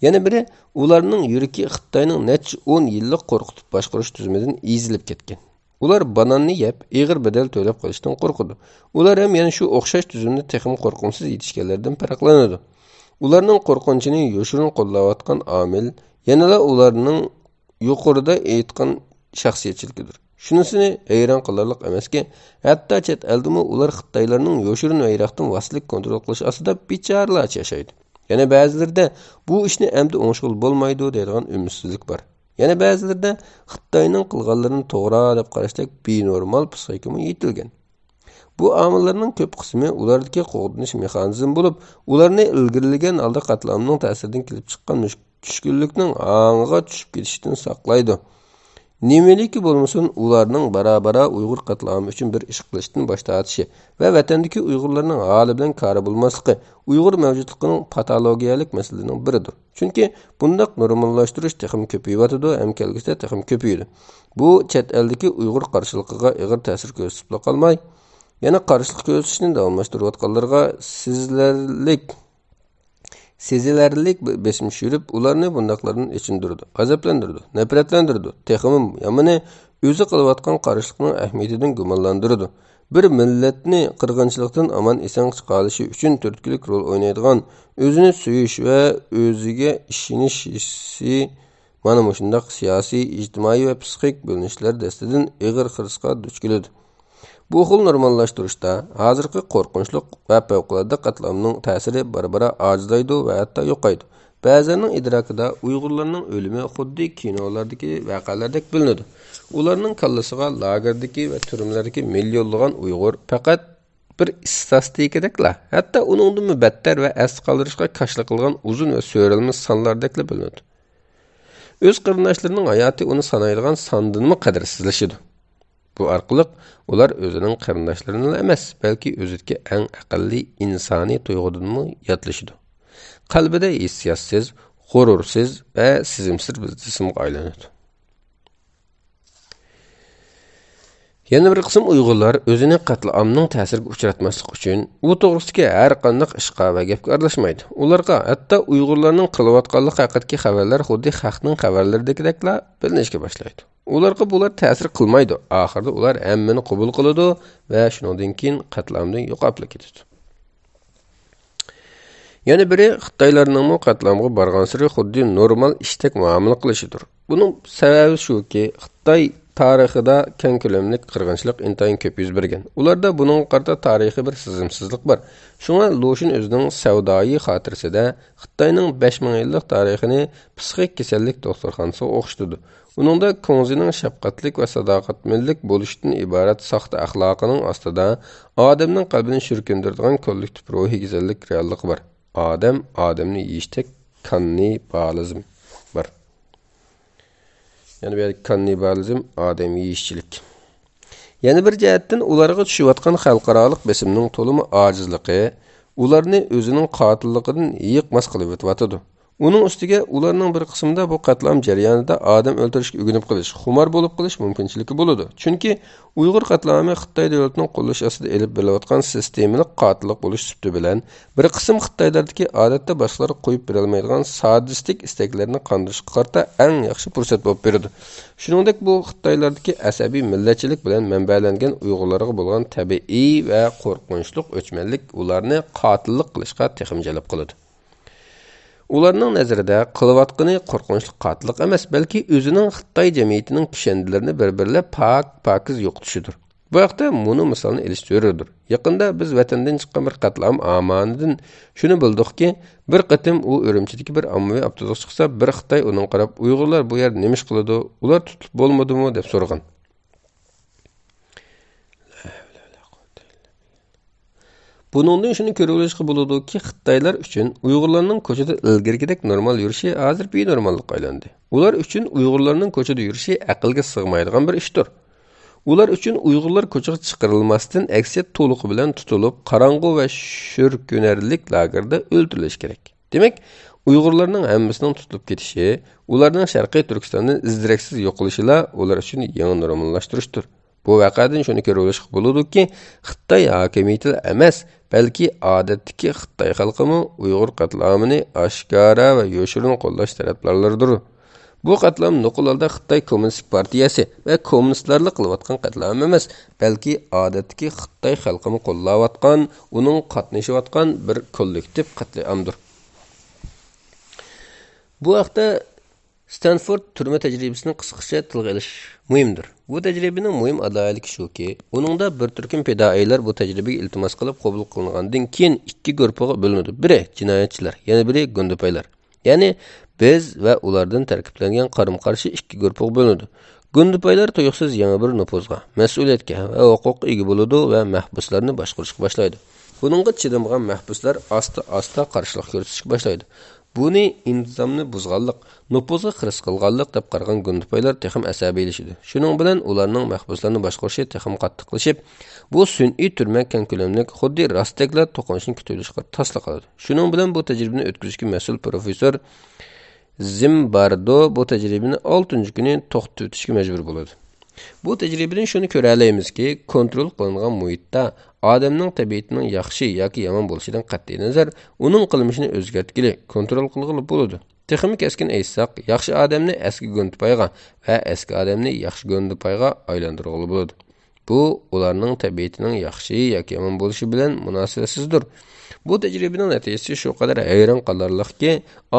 Yana biri, ularning yuragi Xitoyning necha 10 yillik qo'rqitib boshqarish tizimidan ezilib ketgan. Ular bananni yeb, ig'ir bedel to'lab qolishdan qo'rqadi. Ular ham yana shu o'xshash tizimni texim qo'rqimsiz yetishganlardan farqlanadi. Ularning qo'rqinchini yoshirin qo'llayotgan omil yanada ularning yuqorida aytgan shaxsiyatchiligidir. Shunisini hayron qolarlik emaski, hatto chet eldimi ular Xitoylarning yoshirin vayraqdan vaslik kontrol qilish ostida bechoralarcha yashaydi. Yana ba'zilarda bu ishni endi o'ngishil bo'lmaydi deydigan umidsizlik bor. Yana ba'zilarda Xitoyning qilganlarini to'g'ri deb qarashdak benormal psixikami yetilgan. Bu omillarning ko'p qismi ulardagi qo'g'dinish mexanizmi bo'lib, ularni ilgirlagan holda qatlamning ta'siridan kelib chiqqan tushkunlikning ang'iga tushib ketishidan saqlaydi. Nimaliki bo'lmasin, ularning barabara Uyg'ur qatlami uchun bir ish qilishdan bosh tortishi va vatandagi Uyg'urlarning holi bilan kori bo'lmasligi Uyg'ur mavjudligining patologiyalik masalasining biridir. Chunki bundaq normallashtirish texim ko'payadi, ham kelgusida texim ko'payadi. Bu chet eldagi Uyg'ur qarshiligiga og'ir ta'sir ko'rsatib qolmay, yana qarshilik ko'rsatishni davomlashtirayotganlarga sezilarlik besim tushirib, ularni bundaqlardan ichindirdi, g'azablantirdi, nafratlantirdi. Texim yamini o'zi qilayotgan qarshilikning ahamiyatidan gumonlantirdi. Bir millatni qirg'inchilikdan aman eson chiqarishi uchun turtkilik rol o'ynaydigan, o'zini suyish va o'ziga ishonish hissi mana shundaq siyosiy, ijtimoiy va psixik bo'linishlar dastidan og'ir xirsga duch keladi. Bu xil normallashtirishda hozirgi qo'rqinchlik va favqulodda qatlamning ta'siri barbara ojizlaydi va hatto yo'qaydi. Ba'zilarning idrokida Uyg'urlarning o'limi xuddi kinolardagi voqealardek bilinadi. Ularning kallasiga lagerdagi va turmlardagi millionlagan Uyg'ur faqat bir istatistikadakla, hatto uningdan battar va asli qoldirishga qashlik qilgan uzun va so'ralmas sonlardakla bilinadi. O'z qarindoshlarining hayoti uni sanaydigan sondanmi qadrsizlashadi. Bu orqali ular o'zining qarindoshlarini emas, balki o'zidagi eng aqlli insoniy tuyg'udanmi yatlashidi. Qalbida hissiyotsiz, g'urursiz va sezimsiz bir jismga aylanadi. Yana bir qism Uyg'urlar o'zini qatlamning ta'siriga uchratmaslik uchun u to'g'risidagi har qanday ishqa va gapga aralashmaydi. Ularga hatto Uyg'urlarning qilayotganligi haqidagi xabarlar xuddi xalqning xabarlaridagidekla bilinishga boshlaydi. Ularga bular ta'sir qilmaydi. Oxirida ular hammani qabul qiladi va shundan keyin qatlamdan yo'qolib ketadi. Yana biri Xitoylarning qatlamga borgan siri xuddi normal ishdak muomala qilishidir. Buning sababi shuki, Xitoy tarixida keng ko'lamli qirg'inchilik intayin ko'p yuz bergan. Ularda buning qarta tarixiy bir sezimsizlik bor. Shunga Lushin o'zining savdoyi xotirasida Xitoyning 5000 yillik tarixini psixik kasallik doktorxonasiga o'xshatdi. Uningda Konzining shafqatlik va sadoqatmandlik bo'lishdan iborat soxta axloqining ostida odamning qalbini shirkindiradigan kollektiv ruhiy go'zallik realligi bor. Odamni yeyishdak kannibalizm bor. Yani bir kannibalizm, odam yeyishchilik. Yana bir jihatdan ularga tushayotgan xalqaroliq besimning to'limi ojizligi ularni o'zining qotilligidan yiqmas qilib o'tadi. Uning ustiga ularning bir qismida bu qatlam jarayonida odam o'ldirishga o'rganib qolish, xumor bo'lib qolish mumkinchiligi bo'ladi. Chunki Uyg'ur qatlami Xitoy davlatining qo'llash ostida elib berilayotgan sistemalik qotillik bo'lish sifati bilan bir qism Xitoylardagi odatda boshqalar qo'yib bera olmaydigan sadistik istaklarni qondirishga qarta eng yaxshi fursat bo'lib beradi. Shuningdek bu Xitoylardagi asabiy millatchilik bilan manbalangan Uyg'urlarga bo'lgan tabiiy va qo'rqinchli o'chmanlik ularni qotillik qilishga texim jalb qiladi. Ularning nazarida qilayotgani qo'rqinchli qotillik emas, balki o'zining Xitoy jamiyatining kishandilarini bir-birlab pokiz yo'qotishidir. Bu vaqtda buni misolni elish zo'rdir. Yaqinda biz vatandan chiqqan bir qatlam amanidan shuni bildikki, bir qatim u Urumchidagi bir ommaviy avtobus chiqsa, bir Xitoy uning qarab, Uyg'urlar bu yer nima ish qiladi? Ular tutib bo'lmadimi deb so'ragan. Buningdan shuni ko'rishga bo'ladiki, Xitoylar uchun Uyg'urlarning ko'chada ilgirgidek normal yurishi hozir benormallikqa aylandi. Ular uchun Uyg'urlarning ko'chada yurishi aqlga sig'maydigan bir ishdir. Ular uchun Uyg'urlar ko'chaga chiqarilmasdan aksiyat to'liqi bilan tutilib, qorong'u va shurkunarlik lagerda o'ldirilishi kerak. Demak, Uyg'urlarning hammasining tutilib ketishi, ularning Sharqiy Turkistondan izdireksiz yo'qolishila ular uchun yangi normallashtirishdir. Bu vaqadan shuni ko'rishga bo'ladiki, Xitoy hokimiyati emas, balki odatdagi Xitoy xalqimi Uyg'ur qatlamini oshkora va yoshirin qo'llash tarafdorlaridir. Bu qatlam nuqul holda Xitoy Kommunist partiyasi va kommunistlarla qilayotgan qatlam emas, balki odatdagi Xitoy xalqini qo'llayotgan, uning qatnashayotgan bir kollektiv qatlamdir. Bu haqda Stanford turma tajribasini qisqacha tilga olish muhimdir. Bu tajribaning muhim adoyaligi shuki, uningda bir turkum fidoilar bu tajribaga iltimos qilib qabul qilingandan keyin ikki guruhga bo'linadi. Biri jinoyatchilar, yana biri gundupaylar. Ya'ni biz va ulardan tarkiblangan qarim-qarshi ikki guruhga bo'linadi. Gundupaylar tuyuqsiz yana bir nupuzga, mas'uliyatga va huquqqa ega bo'ladi va mahbuslarni boshqarishga boshlaydi. Buningga chidamagan mahbuslar asta qarshilik ko'rsatishga boshlaydi. Buni intizomni buzganlik, nupuzga xiris qilganlik deb qaragan gundupaylar texim asabiylashidi. Shuning bilan ularning mahbuslarni boshqarishi texim qattiqlashib, bu sun'iy turma keng ko'lamlik xuddi rostdaglar to'qinishni kutilishga tasliq qiladi. Shuning bilan bu tajribani o'tkazishga mas'ul professor Zimbardo bu tajribani 6-kuni to'xtatib o'tishga majbur bo'ladi. Bu tajribadan shuni ko'ra olamizki, kontrol qilingan muhitda odamning tabiatining yaxshi yoki yomon bo'lishidan qat'iy nazar, uning qilmishini o'zgartgili, kontrol qilg'ili bo'ladi. Texnik keskin aytsak, yaxshi odamni eski gundupayga va eski odamni yaxshi gundupayga aylantirg'ili bo'ladi. Bu ularning tabiatining yaxshi yoki yomon bo'lishi bilan munosabatsizdir. Bu tajribaning natijasi shu qadar hayron qolarliqki,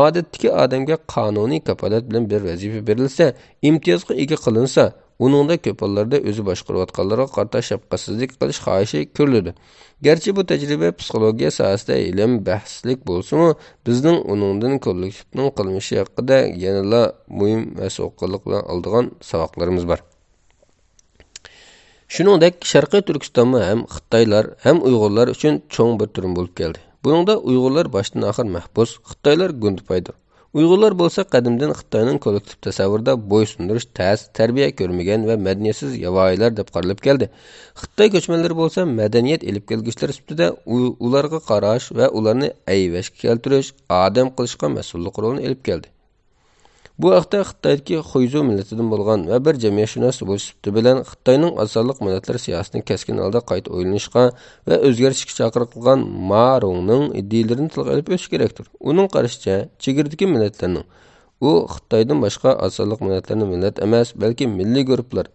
odatdagi odamga qonuniy kafolat bilan bir vazifa berilsa, imtiyozga ega qilinsa, uningda ko'p hollarda o'zi boshqarayotganlarga qarata shafqatsizlik qilish xohishi ko'riladi. Garchi bu tajriba psixologiya sohasida ilm bahslik bo'lsa-mu, bizning uningdan kollektivning qilmishi haqida yanada muhim va so'qqinlik bilan oldigan saboqlarimiz bor. Shuningdek, Sharqiy Turkistonda ham Xitoylar, ham Uyg'urlar uchun cho'ng bir turum bo'lib keldi. Buningda Uyg'urlar boshdan oxir mahbus, Xitoylar gundupaydir. Uyg'urlar bo'lsa qadimdan Xitoyning kollektiv tasavvurida bo'ysundirish tas, tarbiya ko'rmagan va madaniyatsiz yavoyilar deb qaralib keldi. Xitoy ko'chmanlari bo'lsa madaniyat elib kelguchilar sifatida ularga qarash va ularni ayvashga keltirish, odam qilishga mas'ullik rolini elib keldi. Bu haqda Xitoydagi Xuyzu millatidan bo'lgan va bir jamiyatshunos bo'lish sifati bilan Xitoyning asonliq millatlar siyosatini keskin holda qayta o'ylanishga va o'zgarishga chaqirgan Ma Rongning ideyalarini tilga olib o'tish kerakdir. Uning qarashicha, chegaradagi millatlarning u Xitoydan boshqa asonliq millatlarning millat emas, balki milliy guruhlar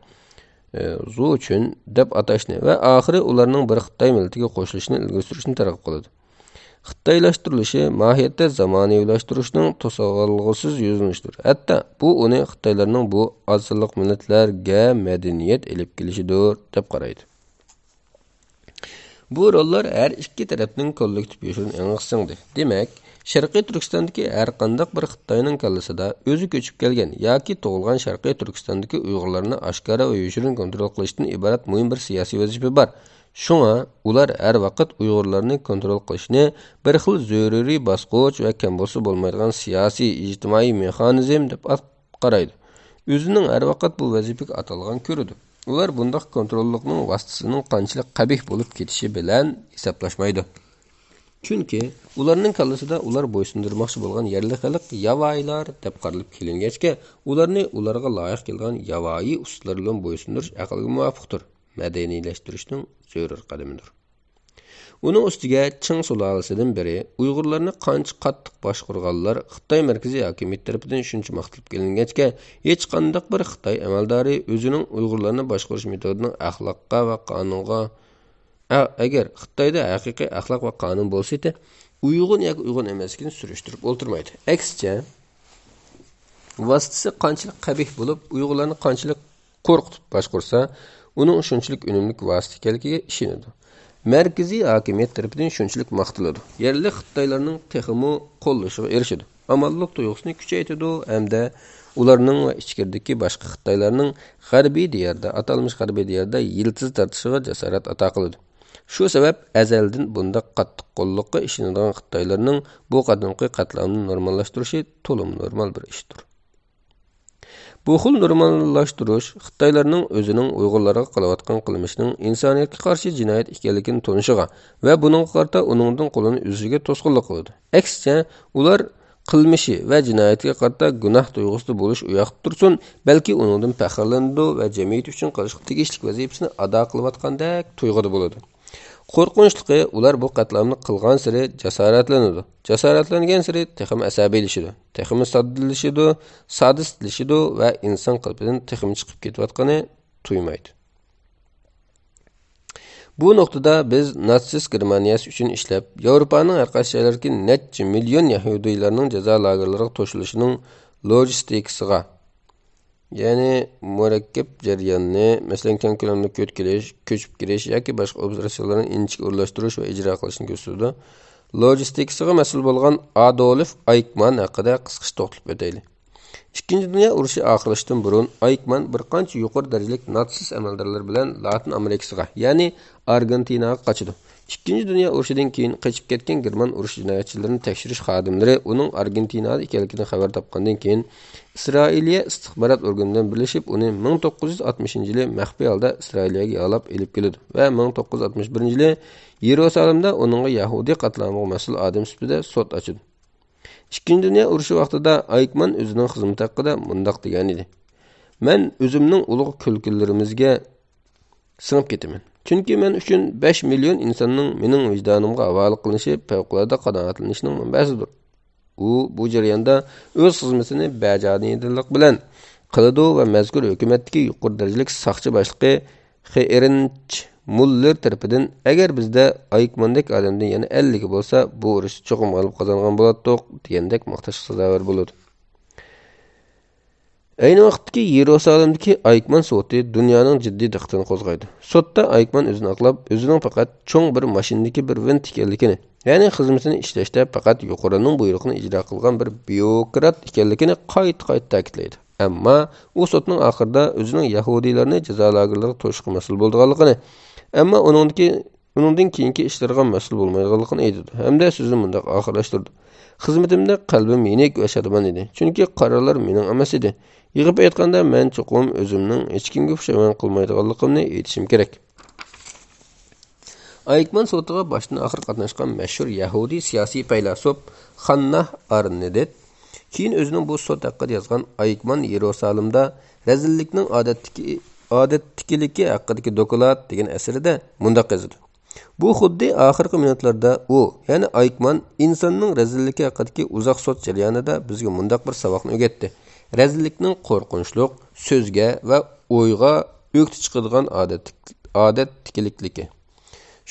zu uchun deb atashni va oxiri ularning bir Xitoy millatiga qo'shilishini ilgari surishni targ'ib qiladi. Xitoylashtirilishi mohiyatda zamonaviylashtirishning to'sqinligisiz yuzlanishdir. Hatto bu uni Xitoylarning bu asonliq millatlarga madaniyat elib kelishidir deb qaraydi. Bu rollar har ikki tarafning kollektiv yoshirini ang'isingdi. Demak, Sharqiy Turkistondagi har qanday bir Xitoyning kallasida o'zi ko'chib kelgan yoki tug'ilgan Sharqiy Turkistondagi Uyg'urlarni oshkora va yoshirin kontrol qilishdan iborat muhim bir siyosiy vazifa bor. Shunga ular har vaqt Uyg'urlarni kontrol qilishni bir xil zaruriy bosqich va kam bo'lsa bo'lmaydigan siyosiy ijtimoiy mexanizm deb qaraydi. O'zining har vaqt bu vazifaga atalgan ko'radi. Ular bunday kontrollikning vositasining qanchalik qabih bo'lib ketishi bilan hisoblashmaydi. Chunki ularning kallasida ular bo'ysundirmoqchi bo'lgan yerli xalq yavoyilar deb qaralib kelingachga, ularni ularga loyiq kelgan yavoyi usullar bilan bo'ysundirish aqlga muvofiqdir. Madaniyleştirishning zarur qadamidir. Uning ustiga Ching sulolasidan beri Uyg'urlarni qancha qattiq boshqarganlar Xitoy markaziy hokimiyat tomonidan shuncha maqtilib kelingachga, hech qanday bir Xitoy amaldori o'zining Uyg'urlarni boshqarish metodining axloqqa va qonunga agar Xitoyda haqiqiy axloq va qonun bo'lsa-da, Uyg'un yoki Uyg'un emasligini surishtirib o'ltirmaydi. Aksicha, vositasi qanchalik qabih bo'lib, Uyg'urlarni qanchalik qo'rqitib boshqarsa, uning shunchalik unumli vosita ekanligiga ishonadi. Markaziy hokimiyat tomonidan shunchalik maqtiladi. Yerli Xitoylarning texmi qo'llashiga erishadi. Amallik tuyg'usini kuchaytiradi hamda ularning va ichkiridagi boshqa Xitoylarning g'arbiy diyorda, atalmish g'arbiy diyorda yiltiz tortishiga jasorat ato qiladi. Shu sabab azaldan bunda qattiq qo'llikqa ishonadigan Xitoylarning bu qadimgi qatlamni normallashtirishi to'lim normal bir ishdir. Bu xil normallashtirish Xitoylarning o'zining Uyg'urlarga qilayotgan qilmishining insoniyatga qarshi jinoyat ekanligini tunishiga va buning qarta uningdan qo'lini o'ziga to'sqinlik qiladi. Aksicha, ular qilmishi va jinoyatga qarata gunoh tuyg'usida bo'lish uyoqib tursin, balki uningdan faxrlanadi va jamiyat uchun qilishga tegishli vazifasini ado qilayotgandek tuyg'uda bo'ladi. Qo'rqinchligi, ular bu qatlamni qilgan sari jasoratlanadi. Jasoratlangan sari texim asabiylashadi, texim soddalashadi, sadistlashadi va inson qalbidan texim chiqib ketayotgani tuymaydi. Bu noktada biz natsist Germaniyasi uchun ishlab, Yevropaning har qaysi joylaridagi necha million yahudiylarning jazo lagerlariga to'shilishining logistikasiga, ya'ni murakkab jarayonni, masalan, keng ko'lamda ko'chib kirish yoki boshqa operatsiyalarni inchik o'rlashtirish va ijro qilishni ko'rsatadi. Logistikasiga mas'ul bo'lgan Adolf Eichmann haqida qisqacha to'xtalib o'taylik. Ikkinchi Dünya urushi oxirlashdan burun Eichmann bir qancha yuqori darajali natsist amaldorlar bilan Latin Amerikasiga, ya'ni Argentinaga qochdi. Ikkinchi Dünya urushidan keyin qochib ketgan German urush jinoyatchilarini tekshirish xodimlari uning Argentinada ekanligidan xabar topgandan keyin Isroiliya istixborot organidan birlashib, uni 1960-yili maxfiy holda Isroiliyaga olib elib keldi va 1961-yili Yerusalimda uningga Yahudi qatlamiga mas'ul odam sifatida sud ochdi. İkinci Dünya urushi vaqtida Eichmann o'zining xizmati haqida mundaq degan edi: "Men o'zimning ulug' kulkunlarimizga singib ketaman. Chunki men uchun 5 million insonning mening vijdonimga havola qilinishi favqulodda qanoatlanishning manbasidir. U bu jarayonda o'z xizmatini bajonidillik bilan qiladi va mazkur hukumatdagi yuqori darajali soqchi boshlig'i Heinrich Müller tarafidan agar bizda Eichmanndek odamdan yana 50 bo'lsa, bu urush cho'qim g'alib qozongan bo'ladi degandek maqtashga sazovor bo'ladi." Ayni vaqtdagi Yerusalimdagi Eichmann sudi dunyoning jiddiy diqqatini qo'zg'aydi. Sudda Eichmann o'zini aqlab, o'zining faqat cho'ng bir mashinadagi bir vint ekanligini, ya'ni xizmatini ishlashda faqat yuqorining buyrug'ini ijro qilgan bir byurokrat ekanligini qayta ta'kidlaydi. Ammo u sudning oxirida o'zining yahudiylarni jazo lagerlariga to'shishga mas'ul bo'lganligini, ammo uningdan keyingi ishlarga mas'ul bo'lmaydiganligini aytdi. Hamda so'zini bunday oxirlashtirdi: "Xizmatimda qalbim yenik va shodmon edi, chunki qarorlar mening emas edi. Yig'ib aytganda, men cho'qim o'zimning hech kimga pushaymon qilmaydiganligimni aytishim kerak." Eichmann sotiga boshdan oxir qatnashgan mashhur Yahudi siyosiy faylasuf Hannah Arendt keyin o'zining bu sot haqida yozgan Eichmann Yerusalimda razillikning odatdikiligi haqidagi doklad degan asarida mundaq yozadi: "Bu xuddi oxirgi minutlarda u, ya'ni Eichmann insonning razilligi haqidagi uzoq sot jarayonida bizga mundaq bir saboqni o'rgatdi. Razillikning qo'rqinchli so'zga va o'yga o'kti chiqadigan odatdikilikligi.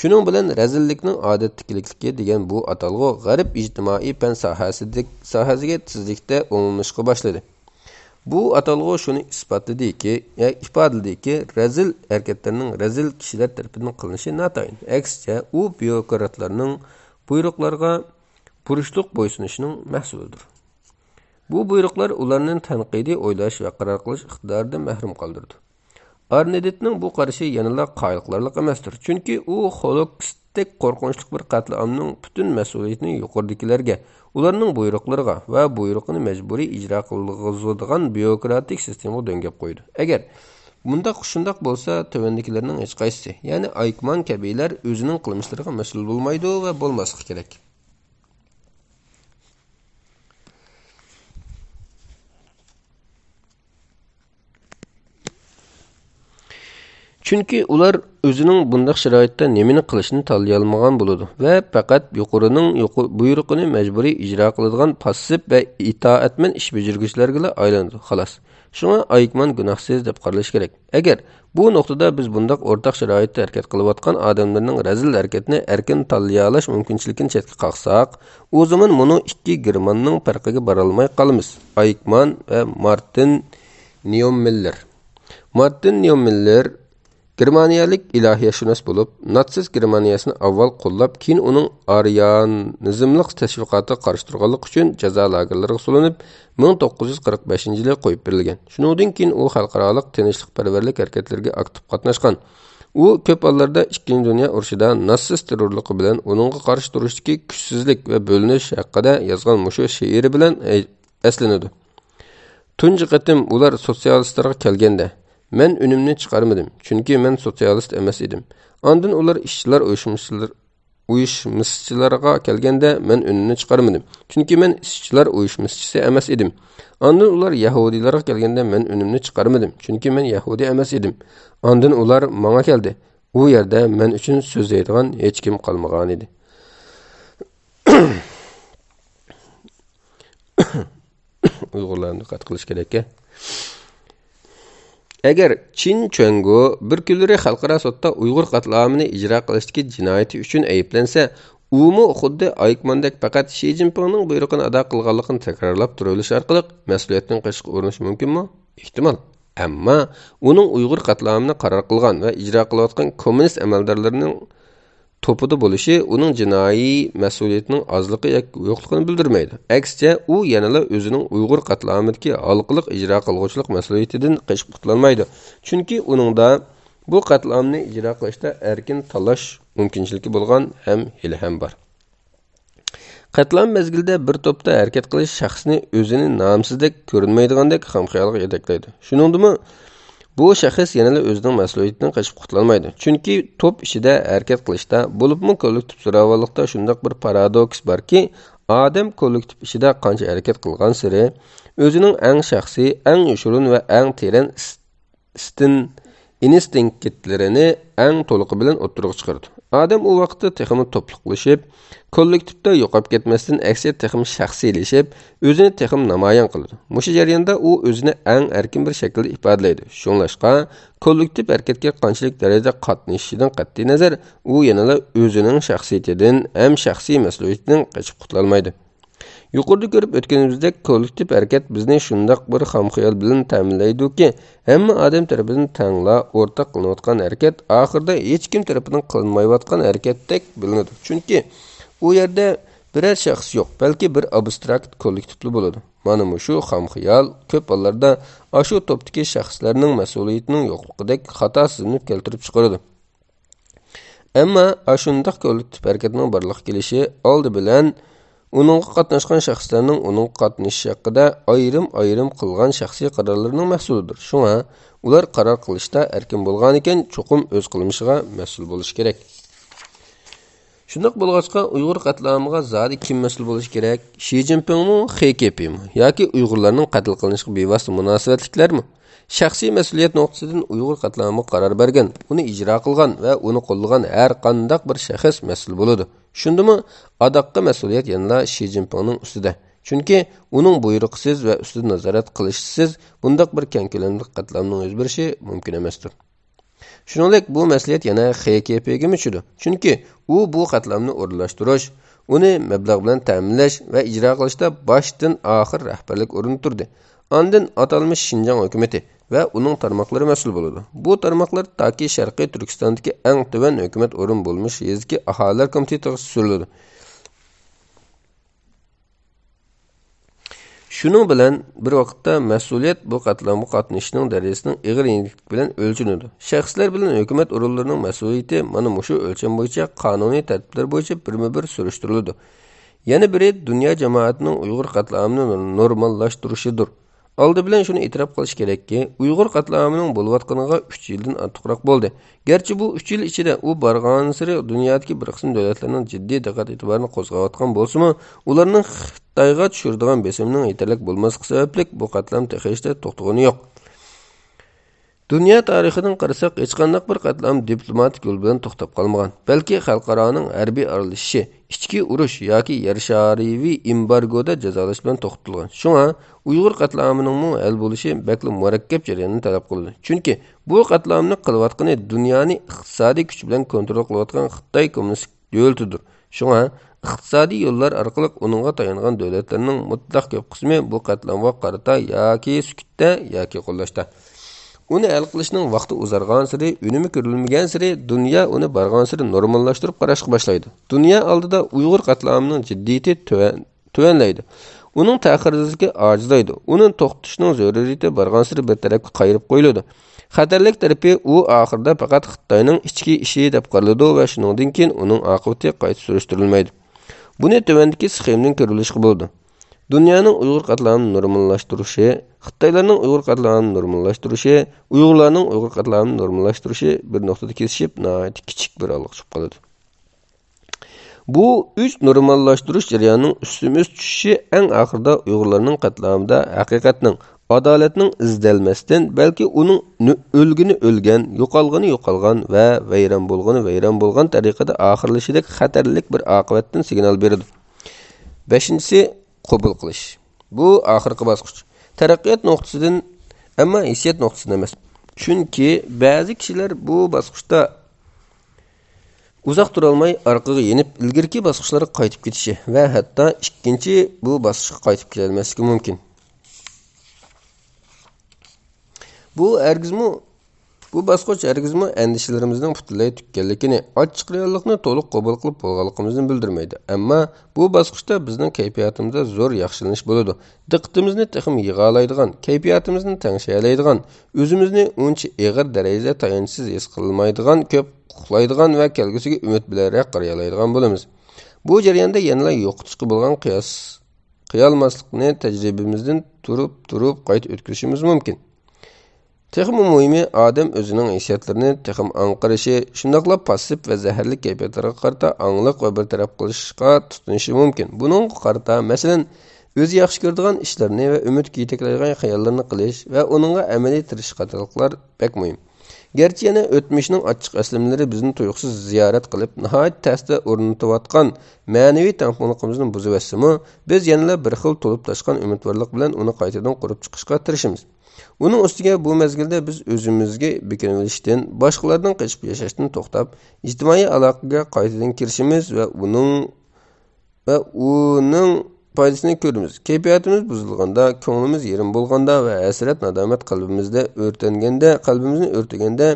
Shuning bilan razillikning odatdikilikligi degan bu atalg'u g'arb ijtimoiy fan sohasiga tezlikda o'nlashga boshladi. Bu atalg'u shuni ifodaladiki, razil harakatlarning razil kishilar tomonidan qilinishi notayin. Aksicha, u byurokratlarning buyruqlarga burishliq bo'ysunishining mahsulidir. Bu buyruqlar ularning tanqidiy o'ylash va qaror qilish iqtidoridan mahrum qoldirdi." Arnedtning bu qarashi yanada qoyilqarlik emasdir, chunki u Holocaustdek qo'rqinchli bir qatlamning butun mas'uliyatini yuqoridagilarga, ularning buyruqlariga va buyruqni majburiy ijro qiladigan byurokratik sistemaga dengab qo'ydi. Agar shundoq bo'lsa, tovandagilarning hech qaysisi, ya'ni Eichmann kabilar o'zining qilmishlariga mas'ul bo'lmaydi va bo'lmasligi kerak. Chunki ular o'zining bunday sharoitda nimani qilishni tanlay olmagan bo'ladi va faqat yuqorining buyrug'ini majburiy ijro qiladigan passiv va itoatman ish bajaruvchilarga aylanadi, xolos. Shunga Eichmann gunohsiz deb qaralish kerak. Agar bu nuqtada biz bunday o'rtaq sharoitda harakat qilayotgan odamlarning razil harakatini erkin tanlay olish mumkinchiligini chetga qoqsak, u zaman buni ikki Germanning farqiga bora olmay qolamiz: Eichmann va Martin Niemöller. Martin Niemöller Germaniyalik ilahiyashunos bo'lib, natsist Germaniyasini avval qo'llab, keyin uning aryanizmlik tashviqotini qarshi turganlik uchun jazo lagerlariga solinib, 1945-yili qo'yib berilgan. Shuningdek, keyin u xalqaro tinchlikparvarlik harakatlariga aktiv qatnashgan. U ko'p hollarda 2-Dünya urushida natsist terrorligi bilan uningga qarshi turishdagi kuchsizlik va bo'linish haqida yozgan mushu she'ri bilan eslanadi. Tunji qatim ular sotsialistlarga kelganda "Men unimni chiqarmadim, chunki men sotsialist emas edim. Ondan ular ishchilar uyushmasichilarga kelganda men unimni chiqarmadim. Chunki men ishchilar uyushmasichisi emas edim. Ondan ular Yahudilarga kelganda men unimni chiqarmadim. Chunki men Yahudi emas edim. Ondan ular menga keldi. U yerda men uchun so'zlaydigan hech kim qolmagan edi. Uyg'urlarni diqqat qilish kerak. Agar Chin Chuango bir kunlari xalqaro sudda Uyg'ur qatlamini ijro qilishdagi jinoyati uchun ayblansa, umu xuddi Aykmandek faqat Shi Jinpingning buyrug'ini ado qilganligini takrorlab turilish orqali mas'uliyatdan qochishga urinish mumkinmi? Ehtimol. Ammo uning Uyg'ur qatlamini qaror qilgan va ijro qilayotgan kommunist amaldorlarining to'pida bo'lishi uning jinoiy mas'uliyatining ozligi yo'qligini bildirmaydi. Aksicha, u yanada o'zining Uyg'ur qatlamidagi halqiliq ijro qilguvchilik mas'uliyatidan qochib qutulmaydi. Chunki uningda bu qatlamni ijro qilishda erkin tanlash mumkinchiligi bo'lgan ham bor. Qatlam mezgilida bir to'pda harakat qilish shaxsni o'zini nomsizdek ko'rinmaydigandek xomxayolga yetaklaydi. Shuningdimi, bu shaxs yanada o'zining mas'uliyatidan qochib qutulmaydi. Chunki to'p ichida harakat qilishda, bo'libmi kollektiv zo'ravonlikda shunday bir paradoks borki, odam kollektiv ichida qancha harakat qilgan sari o'zining eng shaxsiy, eng yoshirin va eng teran instinktlarini eng to'liq bilan o'ttirib chiqardi. Odam u vaqtda texmi to'pliqlashib, kollektivda yo'qolib ketmasdan aksiyat texmi shaxsiylashib, o'zini texmi namoyon qiladi. Mushu jarayonda u o'zini eng erkin bir shaklda ifodalaydi. Shunlashqa, kollektiv harakatga qanchalik darajada qatnashishidan qat'iy nazar, u yanada o'zining shaxsiyatidan ham shaxsiy mas'uliyatidan qochib qutulmaydi. Yuqorida ko'rib o'tganimizdek, kollektiv harakat bizni shundoq bir xomxayol bilan ta'minlaydiki, hamma odam tarafidan tangla o'rtaq qilinayotgan harakat oxirida hech kim tarafidan qilinmayotgan harakatdek bilinadi. Chunki u yerda biror shaxs yo'q, balki bir abstrakt kollektivli bo'ladi. Mana shu xomxayol ko'p hollarda shu topdagi shaxslarning mas'uliyatining yo'qligidek xato siznib keltirib chiqaradi. Ammo shundoq kollektiv harakatning borliqqa kelishi oldi bilan uning qatnashgan shaxslarning uning qatnashishi haqida ayrim qilgan shaxsiy qarorlarining mas'ulidir. Shunga ular qaror qilishda erkin bo'lgan ekan, cho'qim o'z qilmishiga mas'ul bo'lish kerak. Shundoq bo'lg'achqa Uyg'ur qatlamiga zodi kim mas'ul bo'lish kerak? Shi Jinpingmi, XKPmi yoki Uyg'urlarning qatl qilinishiga bevosita munosabatliklarmi? Shaxsiy mas'uliyat nuqtasidan Uyg'ur qatlamiga qaror bergan, uni ijro qilgan va uni qo'llagan har qanday bir shaxs mas'ul bo'ladi. Shundimi, adaqqa mas'uliyat yana Shi Jinpingning ustida. Chunki uning buyruqsiz va ustida nazorat qilishsiz bundaq bir keng ko'lamli qatlamning yuz berishi mumkin emasdir. Shuningdek, bu mas'uliyat yana XKPga tushadi. Chunki u bu qatlamni o'rinlashtirish, uni mablag' bilan ta'minlash va ijro qilishda boshdan oxir rahbarlik o'rnida turdi. Ondan atalmish Xinjiang hukumatı va uning tarmoqlari mas'ul bo'ladi. Bu tarmoqlar toki Sharqiy Turkistondagi eng tuvan hukumat o'rin bo'lmish yezki aholilar komitetiga suriladi. Shuning bilan bir vaqtda mas'uliyat bu qatlamga qatnashishning darajasining ig'irligi bilan o'lchanadi. Shaxslar bilan hukumat o'rinlarining mas'uliyati mana shu o'lcham bo'yicha qonuniy tartiblar bo'yicha birma-bir surishtiriladi. Yana biri dunyo jamoatining Uyg'ur qatlamini normallashtirishidir. Oldi bilan shuni e'tirof qilish kerakki, Uyg'ur qatlamining bo'layotganiga 3 yildan ortiqroq bo'ldi. Garchi bu 3 yil ichida u borgan sari dunyodagi bir qism davlatlarning jiddiy diqqat e'tiborini qo'zg'ayotgan bo'lsa-mu, ularning Xitoyga tushiradigan besimning yetarlik bo'lmasligi sababli bu qatlam texashda to'xtagani yo'q. Dunyo tarixidan qarasak, hech qanday bir qatlam diplomatik yo'l bilan to'xtab qolmagan. Balki xalqaroning harbiy aralashishi, ichki urush yoki yer shariviy embargoda jazolash bilan to'xtatilgan. Shunga Uyg'ur qatlamining hal bo'lishi bakli murakkab jarayonni talab qiladi. Chunki bu qatlamni qilayotgani dunyoni iqtisodiy kuch bilan kontrol qilayotgan Xitoy kommunist davlatidir. Shunga iqtisodiy yo'llar orqali uningga tayangan davlatlarning mutlaq ko'p qismi bu qatlamga qarata yoki sukutda yoki qo'llashda. Uni hal qilishning vaqti uzargan sari, unumi ko'rilmagan sari dunyo uni bargan sari normallashtirib qarashga boshlaydi. Dunyo oldida Uyg'ur qatlamining jiddiyati tuvanlaydi. Uning ta'xirsizligi ojizlaydi. Uning to'xtatishning zaruriyati bargan sari bir tarafga qayirib qo'yiladi. Xatarlik tarafi u oxirida faqat Xitoyning ichki ishi deb qaraladi va shuningdan keyin uning oqibati qayta surishtirilmaydi. Buni tuvandagi sxemaning ko'rilishiga bo'ldi. Dunyoning Uyg'ur qatlamini normallashtirilishi, Xitoylarning Uyg'ur qatlamini normallashtirilishi, Uyg'urlarning Uyg'ur qatlamini normallashtirilishi bir nuqtada kesishib, kichik bir olg'a chiqib qoladi. Bu üç normallaştırış jarayonining üstümüz tushishi eng oxirida Uyg'urlarning qatlamida haqiqatning, adolatning izdelmasdan, balki uning o'lgini o'lgan, yo'qolgani yo'qolgan va vayron bo'lgan tariqada oxirlashidek xatarlik bir oqibatdan signal beradi. 5-si qabul qilish. Bu oxirgi bosqich. Taraqqiyot nuqtasidan, ammo hissiyot nuqtasidan emas. Chunki ba'zi kishilar bu bosqichda uzoq turolmay orqaga yenib, ilgirki bosqichlarga qaytib ketishi va hatto ikkinchi bu bosqichga qaytib kelmasligi mumkin. Bu bosqich hargizmi andishalarimizning butunlay tukkanligini, ochiq reallikni to'liq qabul qilib bo'lganligimizni bildirmaydi. Ammo bu bosqichda bizning kayfiyatimizda zo'r yaxshilanish bo'ladi. Diqqatimizni texim yig'alaydigan, kayfiyatimizni tangshayalaydigan, o'zimizni uncha og'ir darajada tayanchsiz his qilmaydigan, ko'p uxlaydigan va kelgusiga umid bilan qarayalaydigan bo'lamiz. Bu jarayonda yanada yo'qotishga bo'lgan qiyolmaslikni tajribamizdan turib qayta o'tkazishimiz mumkin. Texim muhimi odam o'zining hissiyotlarini texim anqirishi, shundaqla passiv va zaharli kayfiyatlarga qarata angliq va bir taraf qilishga tutunishi mumkin. Buning qarata, masalan, o'zi yaxshi ko'radigan ishlarni va umidga yetaklaydigan xayollarni qilish va uningga amaliy tirishish qatorliqlar bek muhim. Gerçi yana o'tmishning ochiq aslimlari bizni tuyuqsiz ziyorat qilib, nihoyat ta'sir o'rnatayotgan ma'naviy tangpunligimizni buzib o'tsimi, biz yana bir xil to'lib toshgan umidvorlik bilan uni qaytadan qurib chiqishga tirishamiz. Uning ustiga bu mezgilda biz o'zimizga bekinishdan, boshqalardan qochib yashashdan to'xtab, ijtimoiy aloqaga qaytadan kirishimiz va uning foydasini ko'ramiz. Kayfiyatimiz buzilganda, ko'nglimiz yerim bo'lganda va hasrat nadomat qalbimizni o'rtaganda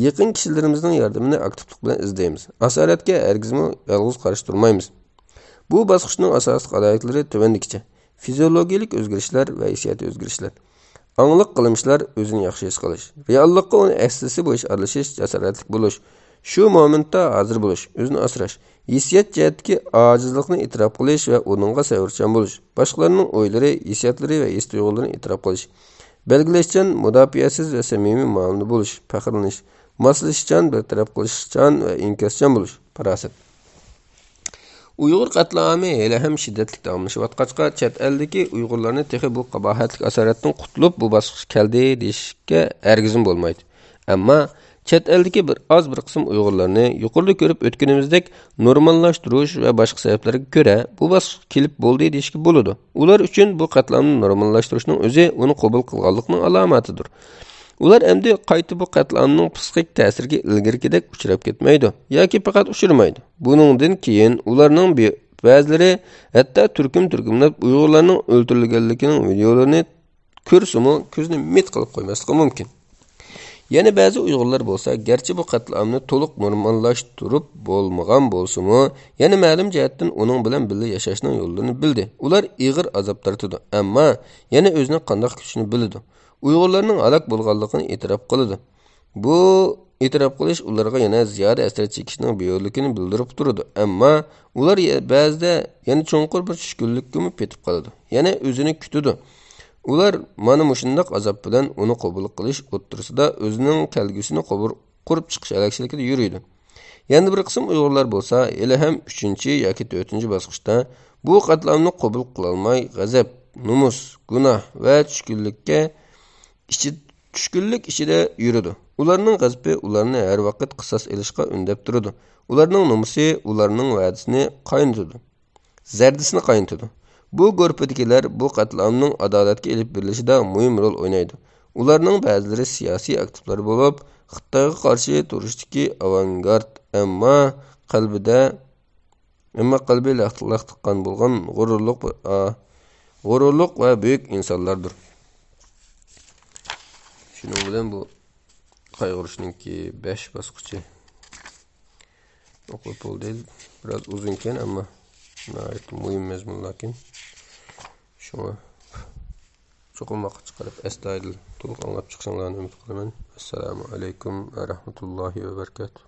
yaqin kishilarimizning yordamini aktivlik bilan izlaymiz. Asoratga hargizmi yolg'iz qarash turmaymiz. Bu bosqichning asosiy qoidalar tuvandikcha: fiziologik o'zgarishlar va hissiyot o'zgarishlar. Angliq qilmishlar o'zini yaxshi his qilish, reallikqa uni aslisi bo'yicha aralashish, jasoratli bo'lish, shu momentda hozir bo'lish, o'zini asrash, hissiyot jihatdagi ojizlikni e'tirof qilish va uningga savrchan bo'lish, boshqalarning o'ylari, hissiyotlari va his-tuyg'ularini e'tirof qilish, belgilashchan, mudofiasiz va samimiy muomala bo'lish, faxrlanish, moslashchan, bartaraf qilishchan va inkoschan bo'lish, farosat. Uyg'ur qatlami hali ham shiddatli davomlashayotgachqa, chet eldagi Uyg'urlarni texi bu qabohatli asoratdan qutulib bu bosqich keldi deyishga hargizim bo'lmaydi. Ammo chet eldagi bir qism Uyg'urlarni yuqorida ko'rib o'tganimizdek normallashtirish va boshqa sabablarga ko'ra bu bosqich kelib bo'ldi deyishga bo'ladi. Ular uchun bu qatlamni normallashtirishning o'zi uni qabul qilganlikning alomatidir. Ular endi qayta bu qatlamning psixik ta'siriga ilgirgidek uchrab ketmaydi yoki faqat uchirmaydi. Buningdan keyin ularning ba'zilari hatto turkum-turkumlab Uyg'urlarning o'ldirilganligining videolarini ko'rsimi ko'zni mit qilib qo'ymasligi mumkin. Yana ba'zi Uyg'urlar bo'lsa, garchi bu qatlamni to'liq normallashtirib bo'lmagan bo'lsa-mu, yana ma'lum jihatdan uning bilan birga yashashning yo'llarini bildi. Ular ig'ir azob tortadi, ammo yana o'zining qanday kuchini biladi. Uyg'urlarning halok bo'lganligini e'tirof qiladi. Bu e'tirof qilish ularga yana ziyoda asar chekishning beyo'qligini bildirib turadi. Ammo ular ba'zida yana cho'nqur bir tushkunlikka petib qoladi. Yana o'zini kutadi. Ular mana mushundoq azob bilan uni qabul qilish o'ttirisida o'zining kelgusini qurib chiqish alakchiligida yuriydi. Yana bir qism Uyg'urlar bo'lsa, hali ham 3-chi yoki 4-chi bosqichda bu qatlamni qabul qila olmay, g'azab, numus, gunoh va tushkunlik ichida yuradi. Ularning g'azabi ularni har vaqt qisos elishga undab turadi. Ularning numusi ularning va'dasini qaynatadi. Zardisini qaynatadi. Bu guruhdagilar bu qatlamning adolatga elib berilishida muhim rol o'ynaydi. Ularning ba'zilari siyosiy aktivlar bo'lib, Xitoyga qarshi turishdagi avangard, ammo qalbi laqtiqqan bo'lgan g'ururliq va buyuk insonlardir. Shuning bilan bu qayg'urishninki 5 bosqichi o'qib bo'ldi. Biroz uzun ekan, ammo nihoyat muhim mazmun lakin shuni cho'qim vaqt chiqarib astoydil to'liq anglab chiqishinglarni umid qilaman. Assalomu alaykum va rahmatullohi va barakatuh.